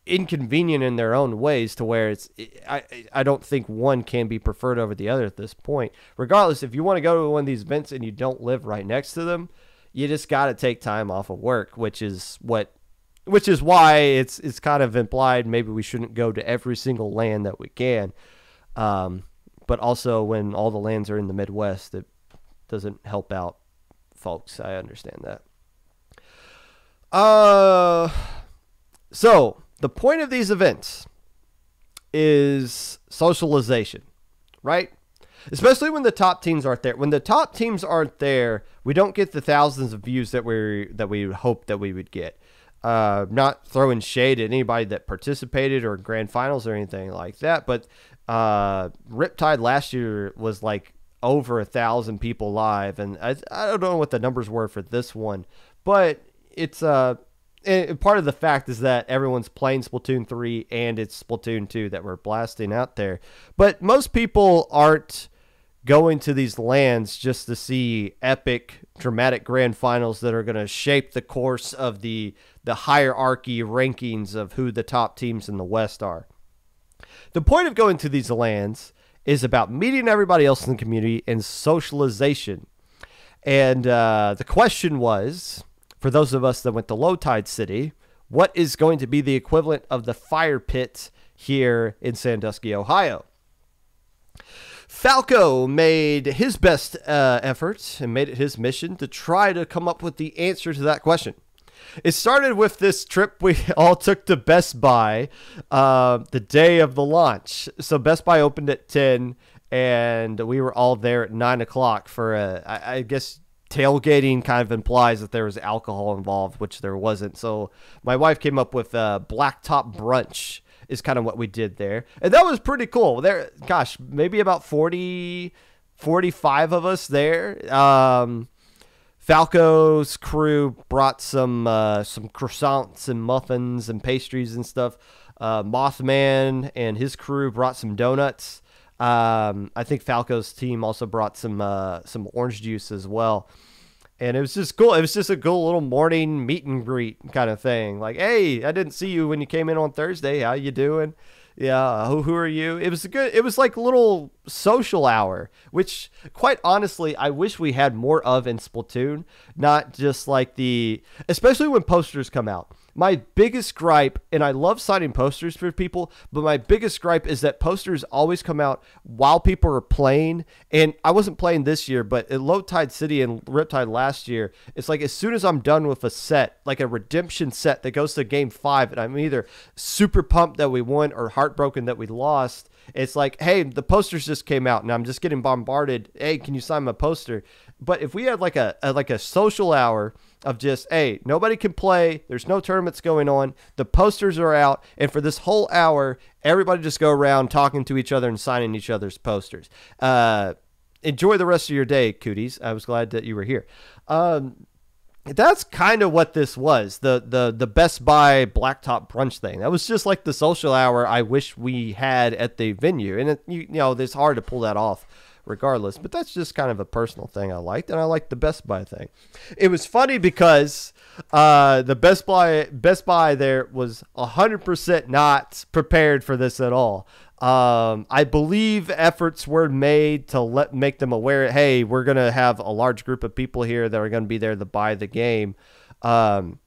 inconvenient in their own ways, to where it's, I don't think one can be preferred over the other at this point. Regardless, if you want to go to one of these events and you don't live right next to them, you just got to take time off of work, which is why it's kind of implied maybe we shouldn't go to every single LAN that we can. But also, when all the LANs are in the Midwest, it doesn't help out folks. I understand that. So the point of these events is socialization, right? Especially when the top teams aren't there. When the top teams aren't there, we don't get the thousands of views that we hoped that we would get. Not throwing shade at anybody that participated or grand finals or anything like that, but Riptide last year was like over 1,000 people live, and I don't know what the numbers were for this one, but it's and part of the fact is that everyone's playing Splatoon 3 and it's Splatoon 2 that we're blasting out there. But most people aren't going to these LANs just to see epic, dramatic grand finals that are going to shape the course of the hierarchy rankings of who the top teams in the West are. The point of going to these LANs is about meeting everybody else in the community and socialization. And the question was, for those of us that went to Low Tide City, what is going to be the equivalent of the fire pit here in Sandusky, Ohio? Falco made his best effort and made it his mission to try to come up with the answer to that question. It started with this trip we all took to Best Buy the day of the launch. So Best Buy opened at 10, and we were all there at 9 o'clock for I guess tailgating kind of implies that there was alcohol involved, which there wasn't. So my wife came up with blacktop brunch is kind of what we did there. And that was pretty cool. There, gosh, maybe about 40, 45 of us there. Falco's crew brought some croissants and muffins and pastries and stuff. Mothman and his crew brought some donuts. I think Falco's team also brought some orange juice as well. And it was just cool. It was just a cool little morning meet and greet kind of thing. Like, hey, I didn't see you when you came in on Thursday. How you doing? Yeah, who are you? It was good. It was like a little social hour, which quite honestly, I wish we had more of in Splatoon. Not just like especially when posters come out. My biggest gripe, and I love signing posters for people, but my biggest gripe is that posters always come out while people are playing. And I wasn't playing this year, but at Low Tide City and Riptide last year, it's like as soon as I'm done with a set, like a redemption set that goes to game 5, and I'm either super pumped that we won or heartbroken that we lost, it's like, hey, the posters just came out and I'm just getting bombarded. Hey, can you sign my poster? But if we had like a social hour of just, hey, nobody can play. There's no tournaments going on. The posters are out. And for this whole hour, everybody just go around talking to each other and signing each other's posters. Enjoy the rest of your day, Cooties. I was glad that you were here. That's kind of what this was, the Best Buy Blacktop brunch thing. That was just like the social hour I wish we had at the venue. And, you know, it's hard to pull that off regardless. But that's just kind of a personal thing I liked. And I liked the Best Buy thing. It was funny because the Best Buy there was 100% not prepared for this at all. I believe efforts were made to make them aware, hey, we're going to have a large group of people here that are going to be there to buy the game. And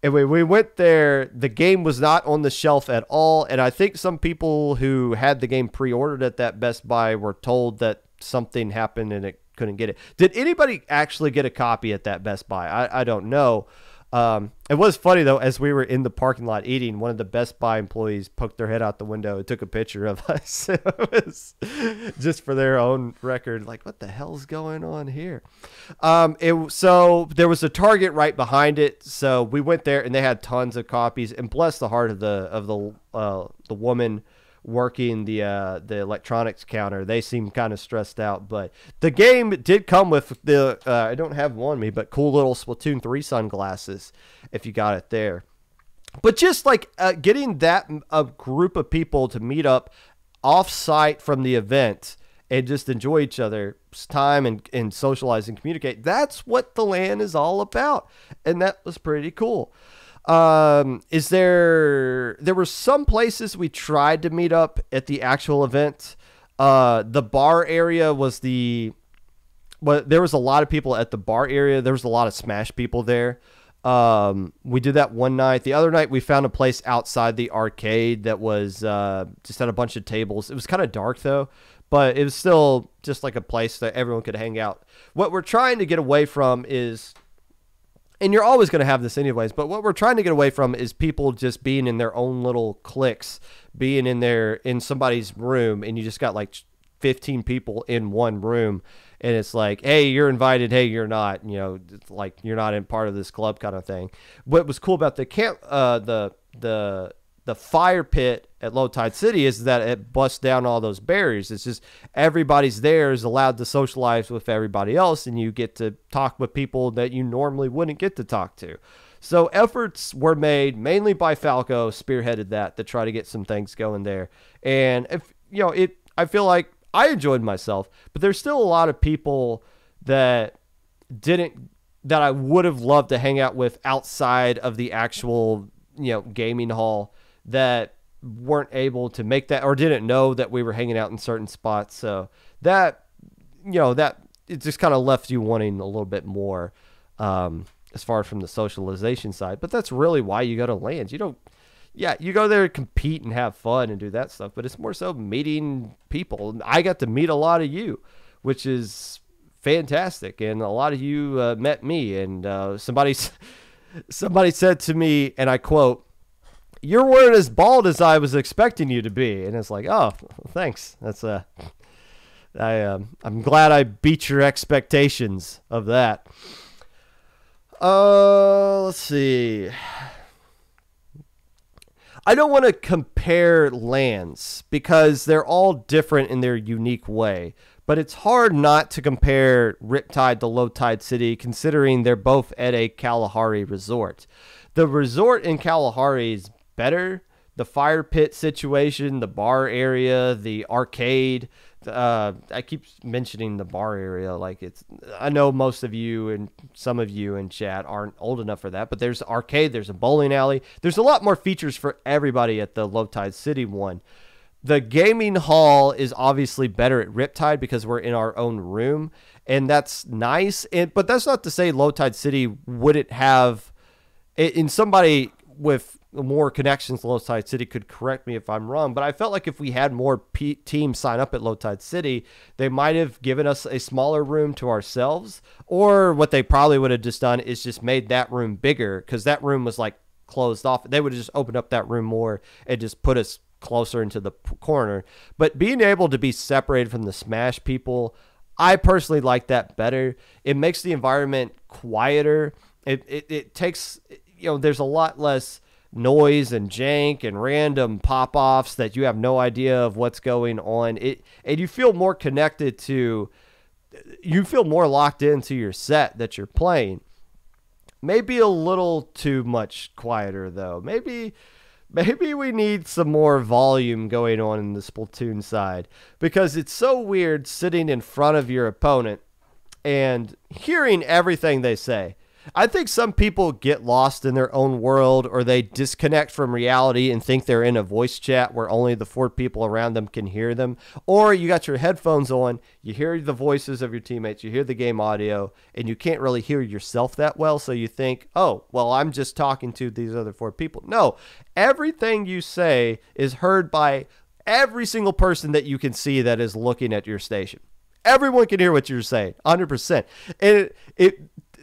we went there, the game was not on the shelf at all. And I think some people who had the game pre-ordered at that Best Buy were told that something happened and it couldn't get it. Did anybody actually get a copy at that Best Buy? I don't know. It was funny though, as we were in the parking lot eating, one of the Best Buy employees poked their head out the window and took a picture of us. It was just for their own record, like, what the hell's going on here? So there was a Target right behind it. So we went there and they had tons of copies, and bless the heart of the woman working the electronics counter. They seemed kind of stressed out, but the game did come with the I don't have one on me, but cool little Splatoon 3 sunglasses if you got it there. But just like getting that a group of people to meet up off site from the event and just enjoy each other's time and socialize and communicate, that's what the LAN is all about, and that was pretty cool. There were some places we tried to meet up at the actual event. The bar area was there was a lot of people at the bar area. There was a lot of Smash people there. We did that one night. The other night we found a place outside the arcade that was, just had a bunch of tables. It was kind of dark though, but it was still just like a place that everyone could hang out. What we're trying to get away from is, and you're always going to have this anyways, but what we're trying to get away from is people just being in their own little cliques, being in somebody's room, and you just got like 15 people in one room, and it's like, hey, you're invited, hey, you're not, you know, like you're not in part of this club kind of thing. What was cool about the camp, the fire pit at Low Tide City is that it busts down all those barriers. It's just everybody's there is allowed to socialize with everybody else, and you get to talk with people that you normally wouldn't get to talk to. So efforts were made mainly by Falco, spearheaded that to try to get some things going there. And if you know it, I feel like I enjoyed myself, but there's still a lot of people that I would have loved to hang out with outside of the actual, you know, gaming hall, that weren't able to make that or didn't know that we were hanging out in certain spots. So that, you know, that it just kind of left you wanting a little bit more, as far from the socialization side. But that's really why you go to LANs. You go there to compete and have fun and do that stuff, but it's more so meeting people. I got to meet a lot of you, which is fantastic. And a lot of you met me, and somebody said to me, and I quote, "You weren't as bald as I was expecting you to be." And it's like, oh, thanks. That's I'm glad I beat your expectations of that. Let's see. I don't want to compare LANs because they're all different in their unique way, but it's hard not to compare Riptide to Low Tide City, considering they're both at a Kalahari resort. The resort in Kalahari is better. The fire pit situation, the bar area, the arcade. I keep mentioning the bar area like it's. I know most of you and some of you in chat aren't old enough for that, but there's arcade, there's a bowling alley. There's a lot more features for everybody at the Low Tide City one. The gaming hall is obviously better at Riptide because we're in our own room, and that's nice. But that's not to say Low Tide City wouldn't have. In somebody with more connections to Low Tide City could correct me if I'm wrong, but I felt like if we had more teams sign up at Low Tide City, they might have given us a smaller room to ourselves, or what they probably would have just done is just made that room bigger, because that room was like closed off. They would have just opened up that room more and just put us closer into the corner. But being able to be separated from the Smash people, I personally like that better. It makes the environment quieter. It takes, there's a lot less noise and jank and random pop-offs that you have no idea of what's going on. And you feel more connected to, you feel more locked into your set that you're playing. Maybe a little too much quieter though. Maybe we need some more volume going on in the Splatoon side, because it's so weird sitting in front of your opponent and hearing everything they say. I think some people get lost in their own world, or they disconnect from reality and think they're in a voice chat where only the 4 people around them can hear them. Or you got your headphones on, you hear the voices of your teammates, you hear the game audio, and you can't really hear yourself that well. So you think, oh, well, I'm just talking to these other 4 people. No, everything you say is heard by every single person that you can see that is looking at your station. Everyone can hear what you're saying, 100%. And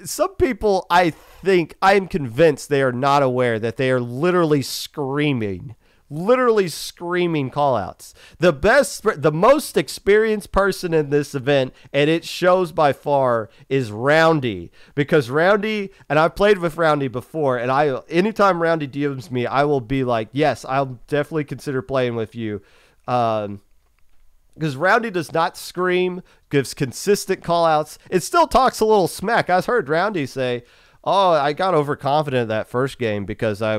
some people, I'm convinced they are not aware that they are literally screaming call outs. The most experienced person in this event, and it shows by far, is Roundy, because Roundy, and I've played with Roundy before, and anytime Roundy DMs me, I will be like, yes, I'll definitely consider playing with you. Because Roundy does not scream, gives consistent call-outs. It still talks a little smack. I heard Roundy say, oh, I got overconfident that first game because I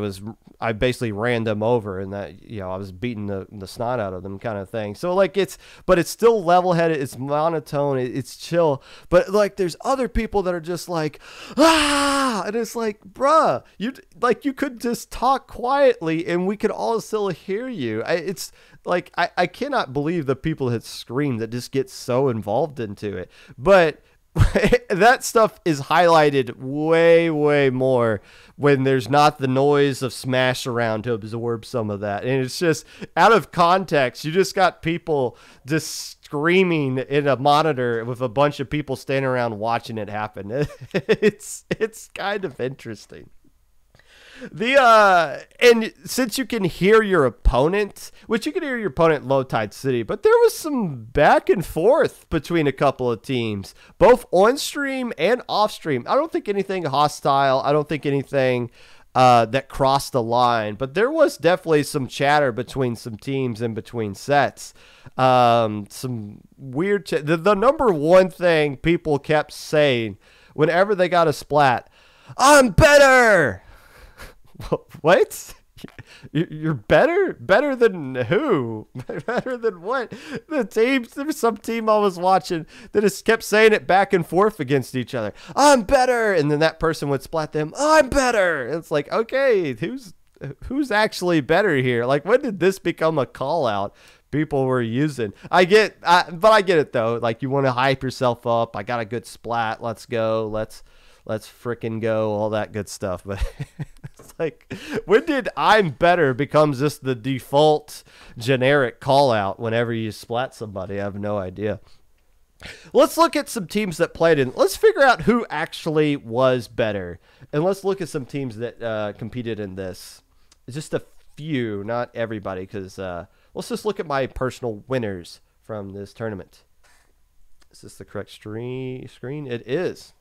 basically ran them over, and that, I was beating the snot out of them, kind of thing. So but it's still level-headed, it's monotone, it's chill. But there's other people that are just like, ah, and it's like, bruh, you could just talk quietly and we could all still hear you. I cannot believe the people that scream, that just get so involved into it. But that stuff is highlighted way, way more when there's not the noise of Smash around to absorb some of that. And it's just out of context. You just got people just screaming in a monitor with a bunch of people standing around watching it happen. It's kind of interesting. And since you can hear your opponent, which you can hear your opponent in Low Tide City, but there was some back and forth between a couple of teams, both on stream and off stream. I don't think anything hostile. I don't think anything that crossed the line, but there was definitely some chatter between some teams in between sets. Some weird, the number one thing people kept saying whenever they got a splat, I'm better. What? You're better? Better than who? Better than what? There was some team I was watching that just kept saying it back and forth against each other. I'm better. And then that person would splat them. I'm better. And it's like, okay, who's actually better here? When did this become a call out people were using? But I get it though. You want to hype yourself up. I got a good splat. Let's go. Let's frickin' go, all that good stuff. But it's when did I'm better becomes just the default generic call out whenever you splat somebody? I have no idea. Let's look at some teams that played in. Let's figure out who actually was better. And let's look at some teams that competed in this. Just a few, not everybody, because let's just look at my personal winners from this tournament. Is this the correct screen? It is.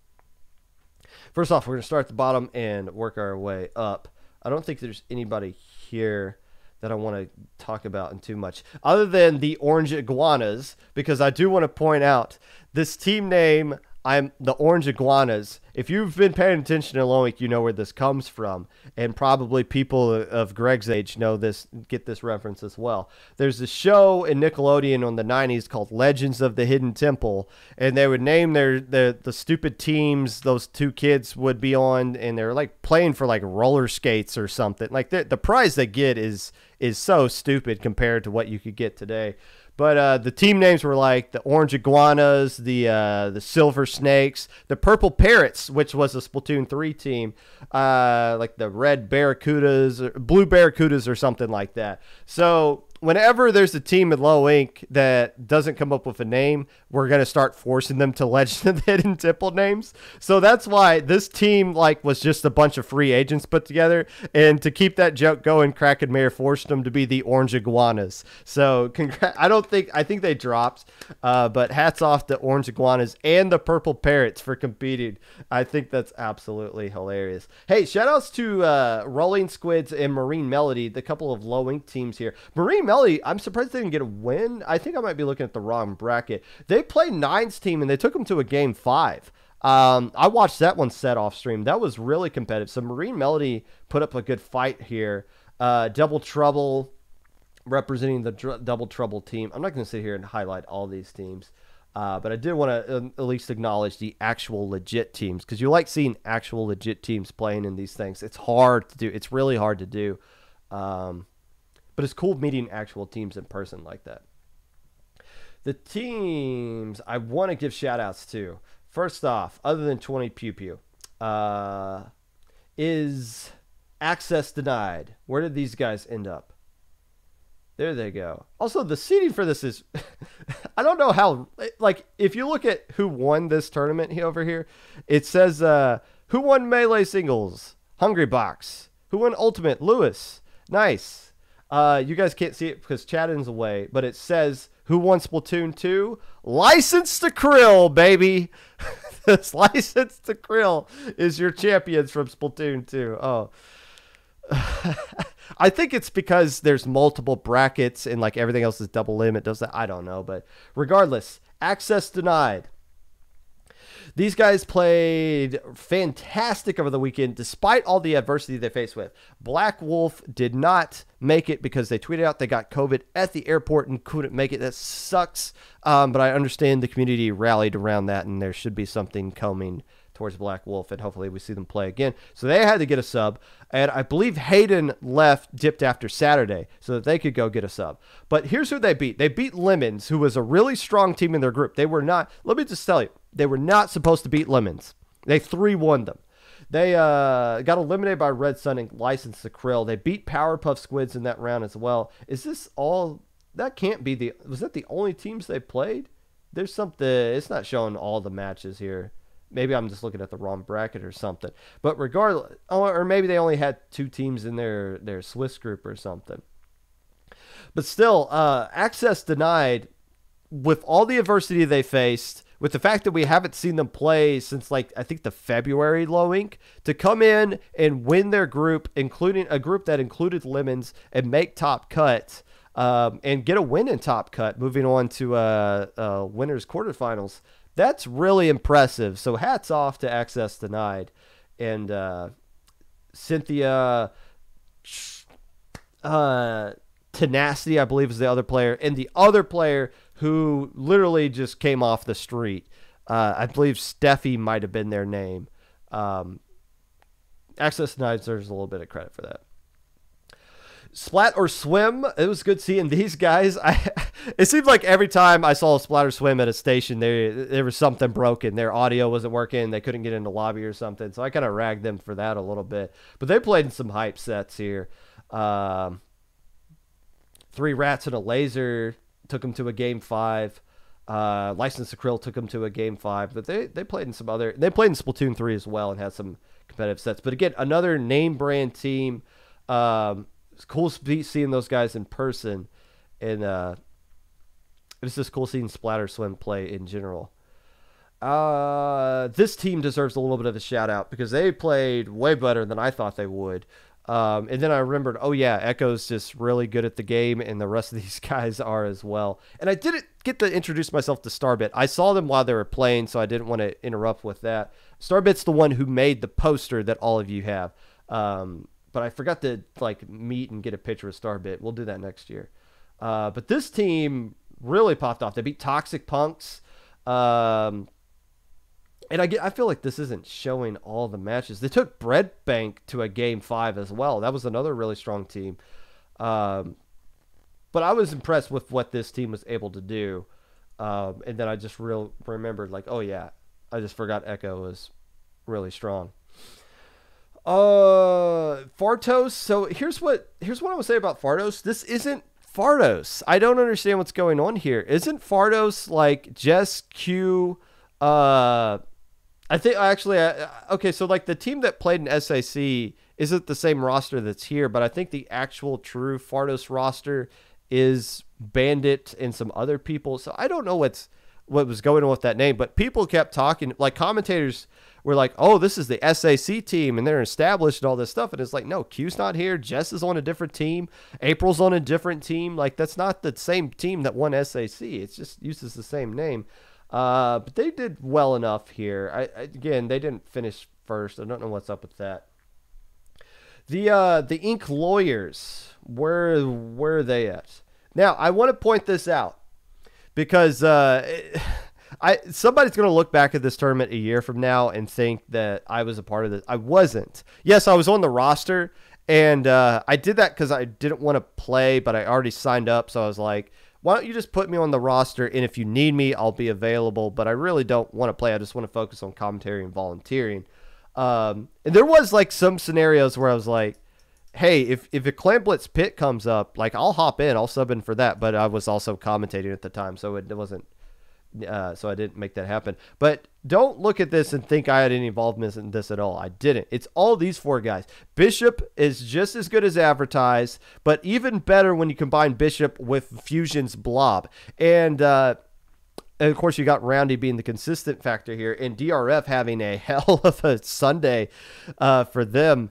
First off, we're going to start at the bottom and work our way up. I don't think there's anybody here that I want to talk about in too much, other than the Orange Iguanas, because I do want to point out this team name, I'm the Orange Iguanas. If you've been paying attention to Lone Week, you know where this comes from, and probably people of Greg's age know this, get this reference as well. There's a show in Nickelodeon on the 90s called Legends of the Hidden Temple, and they would name the stupid teams those two kids would be on, and they're playing for roller skates or something. The prize they get is so stupid compared to what you could get today. But the team names were the Orange Iguanas, the Silver Snakes, the Purple Parrots, which was a Splatoon 3 team, the Red Barracudas, or Blue Barracudas or something like that. So whenever there's a team in low ink that doesn't come up with a name, we're going to start forcing them to Legend of the Hidden Temple names. So that's why this team was just a bunch of free agents put together. And to keep that joke going, Crack and Mayor forced them to be the Orange Iguanas. So I think they dropped, but hats off to Orange Iguanas and the Purple Parrots for competing. I think that's absolutely hilarious. Hey, shout outs to Rolling Squids and Marine Melody, the couple of low ink teams here. Marine Melody, I'm surprised they didn't get a win. I think I might be looking at the wrong bracket. They played Nine's team and they took them to a game 5. I watched that one set off stream. That was really competitive. So Marine Melody put up a good fight here. Double Trouble representing the Double Trouble team. I'm not going to sit here and highlight all these teams. But I did want to at least acknowledge the actual legit teams, because you like seeing actual legit teams playing in these things. It's hard to do. It's really hard to do. But it's cool meeting actual teams in person like that. The teams I want to give shout outs to, first off, other than 20 Pew Pew, is Access Denied. Where did these guys end up? There they go. Also, the seeding for this is, I don't know how, if you look at who won this tournament over here, it says, who won Melee Singles? Hungry Box. Who won Ultimate? Lewis. Nice. You guys can't see it because Chadden's away, but it says who won Splatoon 2? License to Krill, baby. This License to Krill is your champions from Splatoon 2. Oh. I think it's because there's multiple brackets and everything else is double limit. Does that? I don't know, but regardless, Access Denied. These guys played fantastic over the weekend, despite all the adversity they faced with. Black Wolf did not make it because they tweeted out they got COVID at the airport and couldn't make it. That sucks, but I understand the community rallied around that, and there should be something coming towards Black Wolf, and hopefully we see them play again. So they had to get a sub, and I believe Hayden dipped after Saturday so that they could go get a sub. But here's who they beat. They beat Lemons, who was a really strong team in their group. They were not, let me just tell you, they were not supposed to beat Lemons. They 3-1 them. They got eliminated by Red Sun and License to Krill. They beat Powerpuff Squids in that round as well. Is this all, that can't be was that the only teams they played? There's something, it's not showing all the matches here. Maybe I'm just looking at the wrong bracket or something. But regardless, or maybe they only had 2 teams in their Swiss group or something. But still, Access Denied, with all the adversity they faced, with the fact that we haven't seen them play since I think the February low ink, to come in and win their group, including a group that included Lemons, and make top cut, and get a win in top cut, moving on to winners quarterfinals. That's really impressive. So hats off to Access Denied. And Cynthia Tenacity, I believe, is the other player. And the other player who literally just came off the street. I believe Steffi might have been their name. Access Denied deserves a little bit of credit for that. Splat or Swim, it was good seeing these guys. It seemed like every time I saw a Splat or Swim at a station, there was something broken. Their audio wasn't working. They couldn't get in the lobby or something. So I kind of ragged them for that a little bit. But they played in some hype sets here. 3 Rats and a Laser took them to a game 5. License to Krill took them to a game 5. But they played in some other... They played in Splatoon 3 as well and had some competitive sets. But again, another name brand team. It's cool seeing those guys in person, and it was just cool seeing Splatter Swim play in general. This team deserves a little bit of a shout out because they played way better than I thought they would. And then I remembered, oh yeah, Echo's just really good at the game, and the rest of these guys are as well. And I didn't get to introduce myself to Starbit. I saw them while they were playing, so I didn't want to interrupt with that. Starbit's the one who made the poster that all of you have. But I forgot to meet and get a picture of Starbit. We'll do that next year. But this team really popped off. They beat Toxic Punks. And I feel like this isn't showing all the matches. They took Bread Bank to a game 5 as well. That was another really strong team. But I was impressed with what this team was able to do. And then I just remembered oh yeah, I just forgot Echo was really strong. Fartos. So here's what I would say about Fartos. This isn't Fardos. I don't understand what's going on here. Isn't Fardos like Jess Q? I think actually, okay, so like the team that played in SAC isn't the same roster that's here, but I think the actual true Fardos roster is Bandit and some other people. So I don't know what was going on with that name, but people kept talking, like commentators were like, oh, this is the SAC team and they're established and all this stuff. And it's like, no, Q's not here. Jess is on a different team. April's on a different team. Like, that's not the same team that won SAC. It just uses the same name. But they did well enough here. Again, they didn't finish first. I don't know what's up with that. The Ink Lawyers, where are they at? Now, I want to point this out because somebody's going to look back at this tournament a year from now and think that I was a part of this. I wasn't. Yes, I was on the roster, and I did that because I didn't want to play, but I already signed up, so I was like, why don't you just put me on the roster, and if you need me, I'll be available, but I really don't want to play. I just want to focus on commentary and volunteering. And there was like some scenarios where I was like, hey, if a Clan Blitz pit comes up, like I'll hop in, I'll sub in for that, but I was also commentating at the time, so it wasn't, so I didn't make that happen. But don't look at this and think I had any involvement in this at all. I didn't. It's all these four guys. Bishop is just as good as advertised, but even better when you combine Bishop with Fusion's Blob. And of course, you got Roundy being the consistent factor here, and DRF having a hell of a Sunday for them.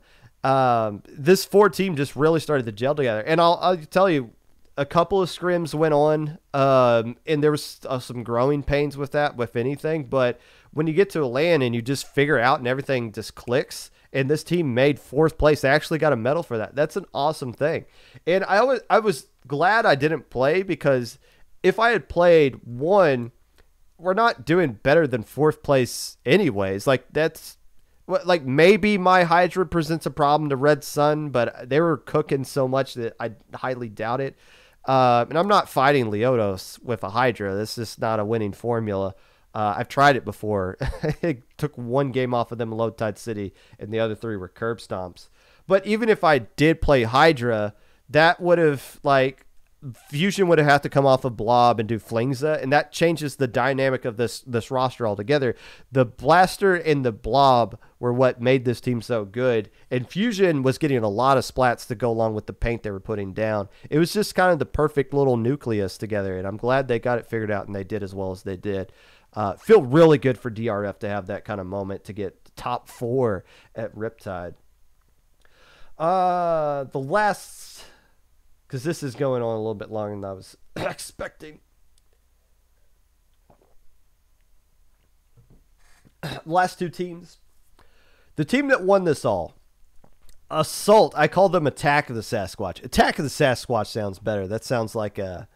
This four team just really started to gel together. And I'll tell you, a couple of scrims went on, and there was some growing pains with that, with anything. But when you get to a LAN and you just figure out and everything just clicks, and this team made fourth place, they actually got a medal for that. That's an awesome thing. And I was glad I didn't play, because if I had played, one, we're not doing better than fourth place anyways. Like, that's like, maybe my Hydra presents a problem to Red Sun, but they were cooking so much that I highly doubt it. And I'm not fighting Leotos with a Hydra. This is not a winning formula. I've tried it before. It took one game off of them in Riptide City, and the other three were curb stomps. But even if I did play Hydra, that would have, like, Fusion would have had to come off of Blob and do Flingza, and that changes the dynamic of this roster altogether. The Blaster and the Blob were what made this team so good, and Fusion was getting a lot of splats to go along with the paint they were putting down. It was just kind of the perfect little nucleus together, and I'm glad they got it figured out, and they did as well as they did. Feel really good for DRF to have that kind of moment to get top 4 at Riptide. The last, because this is going on a little bit longer than I was expecting. Last two teams. The team that won this all, Assault. I call them Attack of the Sasquatch. Attack of the Sasquatch sounds better. That sounds like a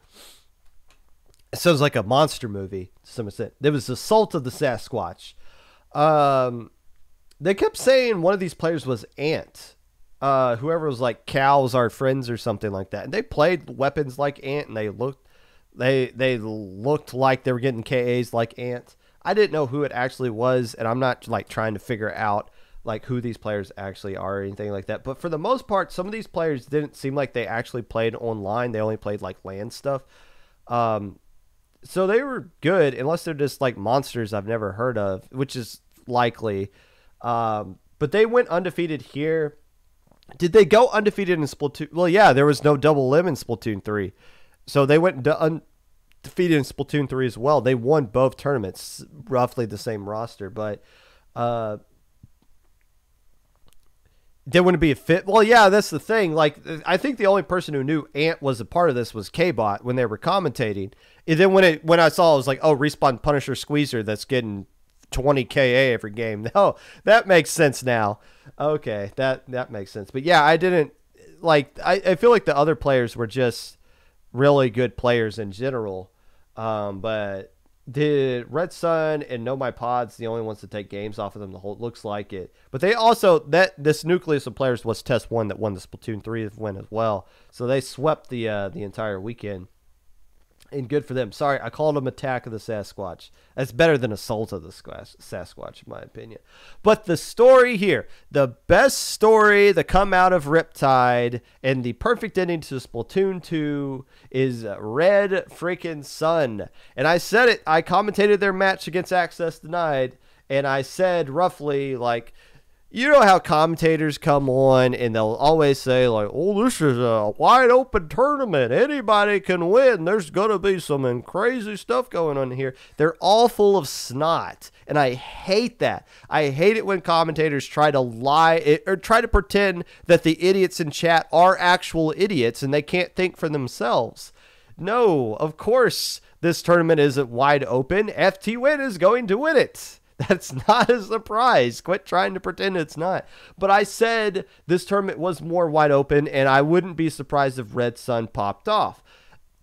monster movie to some extent. There was Assault of the Sasquatch. They kept saying one of these players was Ant. Whoever was like, cows are friends or something like that. And they played weapons like Ant, and they looked like they were getting KAs like Ant. I didn't know who it actually was, and I'm not like trying to figure out like who these players actually are or anything like that. But for the most part, some of these players didn't seem like they actually played online. They only played like LAN stuff. So they were good, unless they're just like monsters I've never heard of, which is likely. But they went undefeated here. Did they go undefeated in Splatoon? Well, yeah, there was no double limb in Splatoon 3. So they went undefeated in Splatoon 3 as well. They won both tournaments, roughly the same roster, but they wouldn't be a fit. Well, yeah, that's the thing. Like, I think the only person who knew Ant was a part of this was K-Bot when they were commentating. And then when I saw it was like, oh, Respawn Punisher Squeezer that's getting 20 KA every game. No, that makes sense now. Okay, that makes sense. But yeah, I didn't like. I feel like the other players were just really good players in general. But the Red Sun and Know My Pod's the only ones to take games off of them. The whole looks like it. But they also this nucleus of players was Test 1 that won the Splatoon 3 win as well. So they swept the entire weekend. And good for them. Sorry, I called them Attack of the Sasquatch. That's better than Assault of the Sasquatch, in my opinion. But the story here, the best story that come out of Riptide and the perfect ending to Splatoon 2 is Red freaking Sun. And I said it. I commentated their match against Access Denied, and I said roughly like, you know how commentators come on and they'll always say like, oh, this is a wide open tournament. Anybody can win. There's going to be some crazy stuff going on here. They're all full of snot. And I hate that. I hate it when commentators try to lie or try to pretend that the idiots in chat are actual idiots and they can't think for themselves. No, of course, this tournament isn't wide open. FT Win is going to win it. That's not a surprise. Quit trying to pretend it's not. But I said this tournament was more wide open, and I wouldn't be surprised if Red Sun popped off.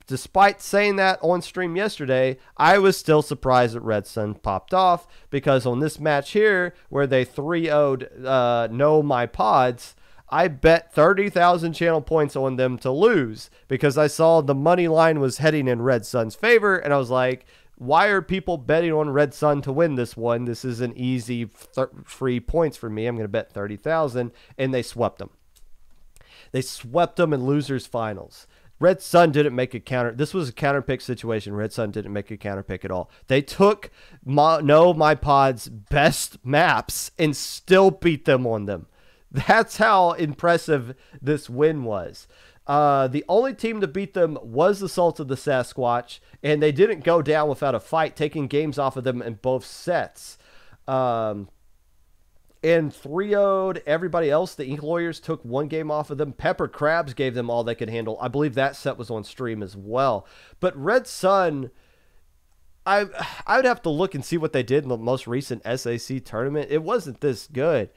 Despite saying that on stream yesterday, I was still surprised that Red Sun popped off, because on this match here, where they 3-0'd No My Pods, I bet 30,000 channel points on them to lose, because I saw the money line was heading in Red Sun's favor, and I was like, why are people betting on Red Sun to win this one? This is an easy free points for me. I'm going to bet 30,000, and they swept them. They swept them in losers finals. Red Sun didn't make a counter. This was a counter pick situation. Red Sun didn't make a counter pick at all. They took My Pod's best maps and still beat them on them. That's how impressive this win was. The only team to beat them was Assault of the Sasquatch, and they didn't go down without a fight, taking games off of them in both sets. And 3-0'd everybody else. The Ink Lawyers took one game off of them. Pepper Crabs gave them all they could handle. I believe that set was on stream as well. But Red Sun, I would have to look and see what they did in the most recent SAC tournament. It wasn't this good.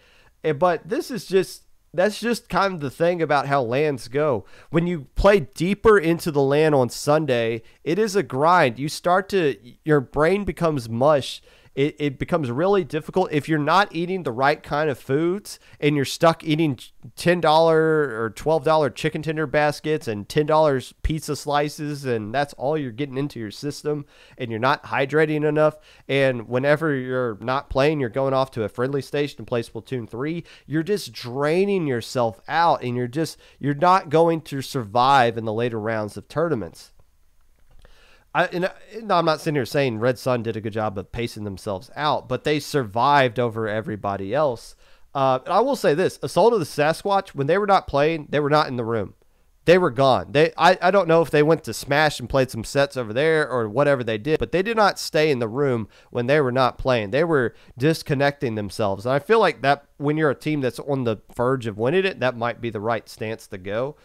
But this is just... That's just kind of the thing about how LANs go. When you play deeper into the LAN on Sunday, it is a grind. Your brain becomes mush. It becomes really difficult if you're not eating the right kind of foods and you're stuck eating $10 or $12 chicken tender baskets and $10 pizza slices, and that's all you're getting into your system, and you're not hydrating enough. And whenever you're not playing, you're going off to a friendly station to play Splatoon 3, you're just draining yourself out, and you're not going to survive in the later rounds of tournaments. I'm not sitting here saying Red Sun did a good job of pacing themselves out, but they survived over everybody else. I will say this, Assault of the Sasquatch, when they were not playing, they were not in the room. They were gone. I don't know if they went to Smash and played some sets over there or whatever they did, but they did not stay in the room when they were not playing. They were disconnecting themselves. And I feel like that when you're a team that's on the verge of winning it, that might be the right stance to go.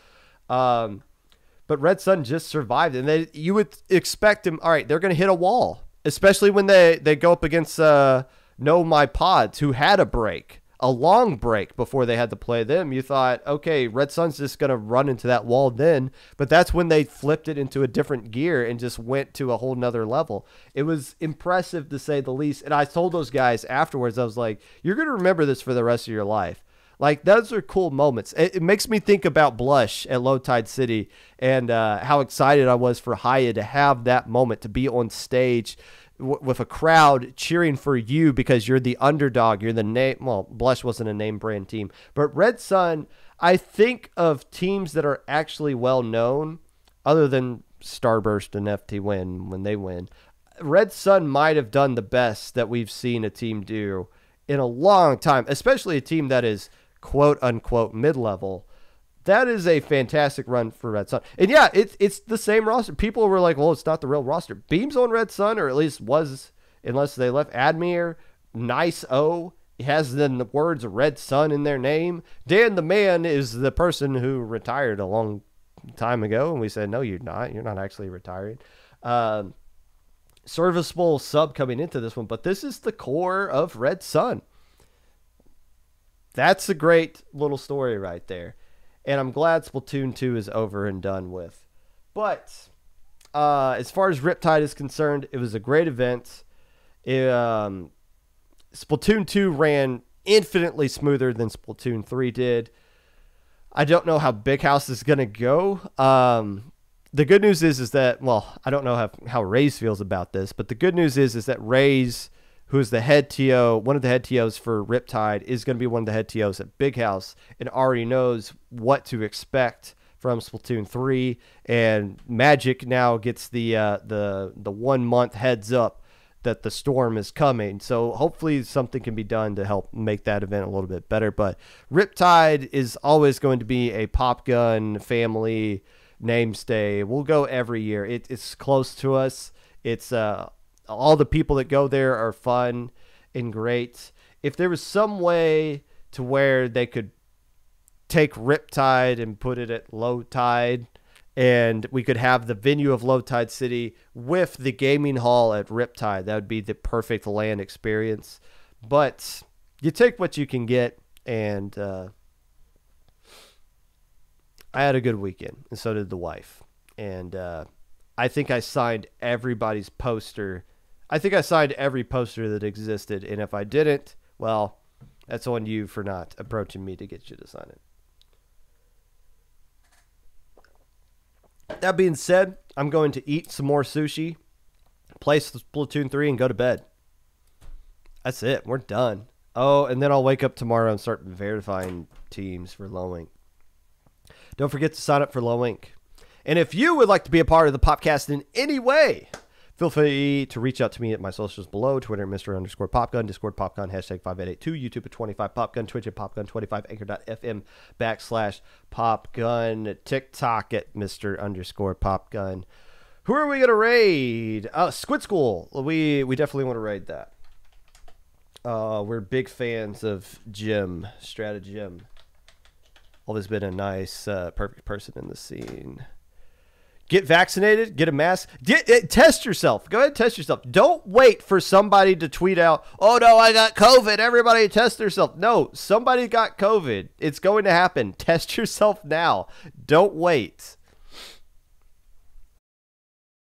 But Red Sun just survived, and you would expect him. All right, they're going to hit a wall, especially when they go up against No My Pods, who had a long break before they had to play them. You thought, okay, Red Sun's just going to run into that wall then, but that's when they flipped it into a different gear and just went to a whole nother level. It was impressive to say the least, and I told those guys afterwards, I was like, you're going to remember this for the rest of your life. Like, those are cool moments. It makes me think about Blush at Low Tide City and how excited I was for Haya to have that moment, to be on stage with a crowd cheering for you because you're the underdog. You're the name. Well, Blush wasn't a name brand team. But Red Sun, I think of teams that are actually well known, other than Starburst and FT Win when they win. Red Sun might have done the best that we've seen a team do in a long time, especially a team that is quote-unquote mid-level. That is a fantastic run for Red Sun. And yeah, it's the same roster. People were like, well, it's not the real roster. Beam's on Red Sun, or at least was, unless they left. Admir, Nice O, has the words Red Sun in their name. Dan the Man is the person who retired a long time ago, and we said, no, you're not. You're not actually retiring. Serviceable sub coming into this one, but this is the core of Red Sun. That's a great little story right there. And I'm glad Splatoon 2 is over and done with. But as far as Riptide is concerned, it was a great event. Splatoon 2 ran infinitely smoother than Splatoon 3 did. I don't know how Big House is going to go. the good news is that, well, I don't know how Ray's feels about this, but the good news is that Ray's, who's the head TO, one of the head TOs for Riptide, is going to be one of the head TOs at Big House and already knows what to expect from Splatoon 3. And Magic now gets the 1 month heads up that the storm is coming. So hopefully something can be done to help make that event a little bit better. But Riptide is always going to be a Pop Gun family namestay. We'll go every year. It's close to us. It's all the people that go there are fun and great. If there was some way to where they could take Riptide and put it at low tide, and we could have the venue of Low Tide City with the gaming hall at Riptide, that would be the perfect LAN experience. But you take what you can get, and I had a good weekend, and so did the wife. And I think I signed everybody's poster. I think I signed every poster that existed, and if I didn't, well, that's on you for not approaching me to get you to sign it. That being said, I'm going to eat some more sushi, play Splatoon 3, and go to bed. That's it. We're done. Oh, and then I'll wake up tomorrow and start verifying teams for Low Ink. Don't forget to sign up for Low Ink. And if you would like to be a part of the Popcast in any way, feel free to reach out to me at my socials below. Twitter, Mr_Popgun, Discord, Popgun, hashtag 5882, YouTube at 25Popgun, Twitch at Popgun25, Anchor.fm/Popgun, TikTok at Mr_Popgun. Who are we going to raid? Squid School. We definitely want to raid that. We're big fans of Jim, Stratagem. Always been a nice, perfect person in the scene. Get vaccinated. Get a mask. Test yourself. Go ahead and test yourself. Don't wait for somebody to tweet out, oh, no, I got COVID. Everybody test themselves. No, somebody got COVID. It's going to happen. Test yourself now. Don't wait.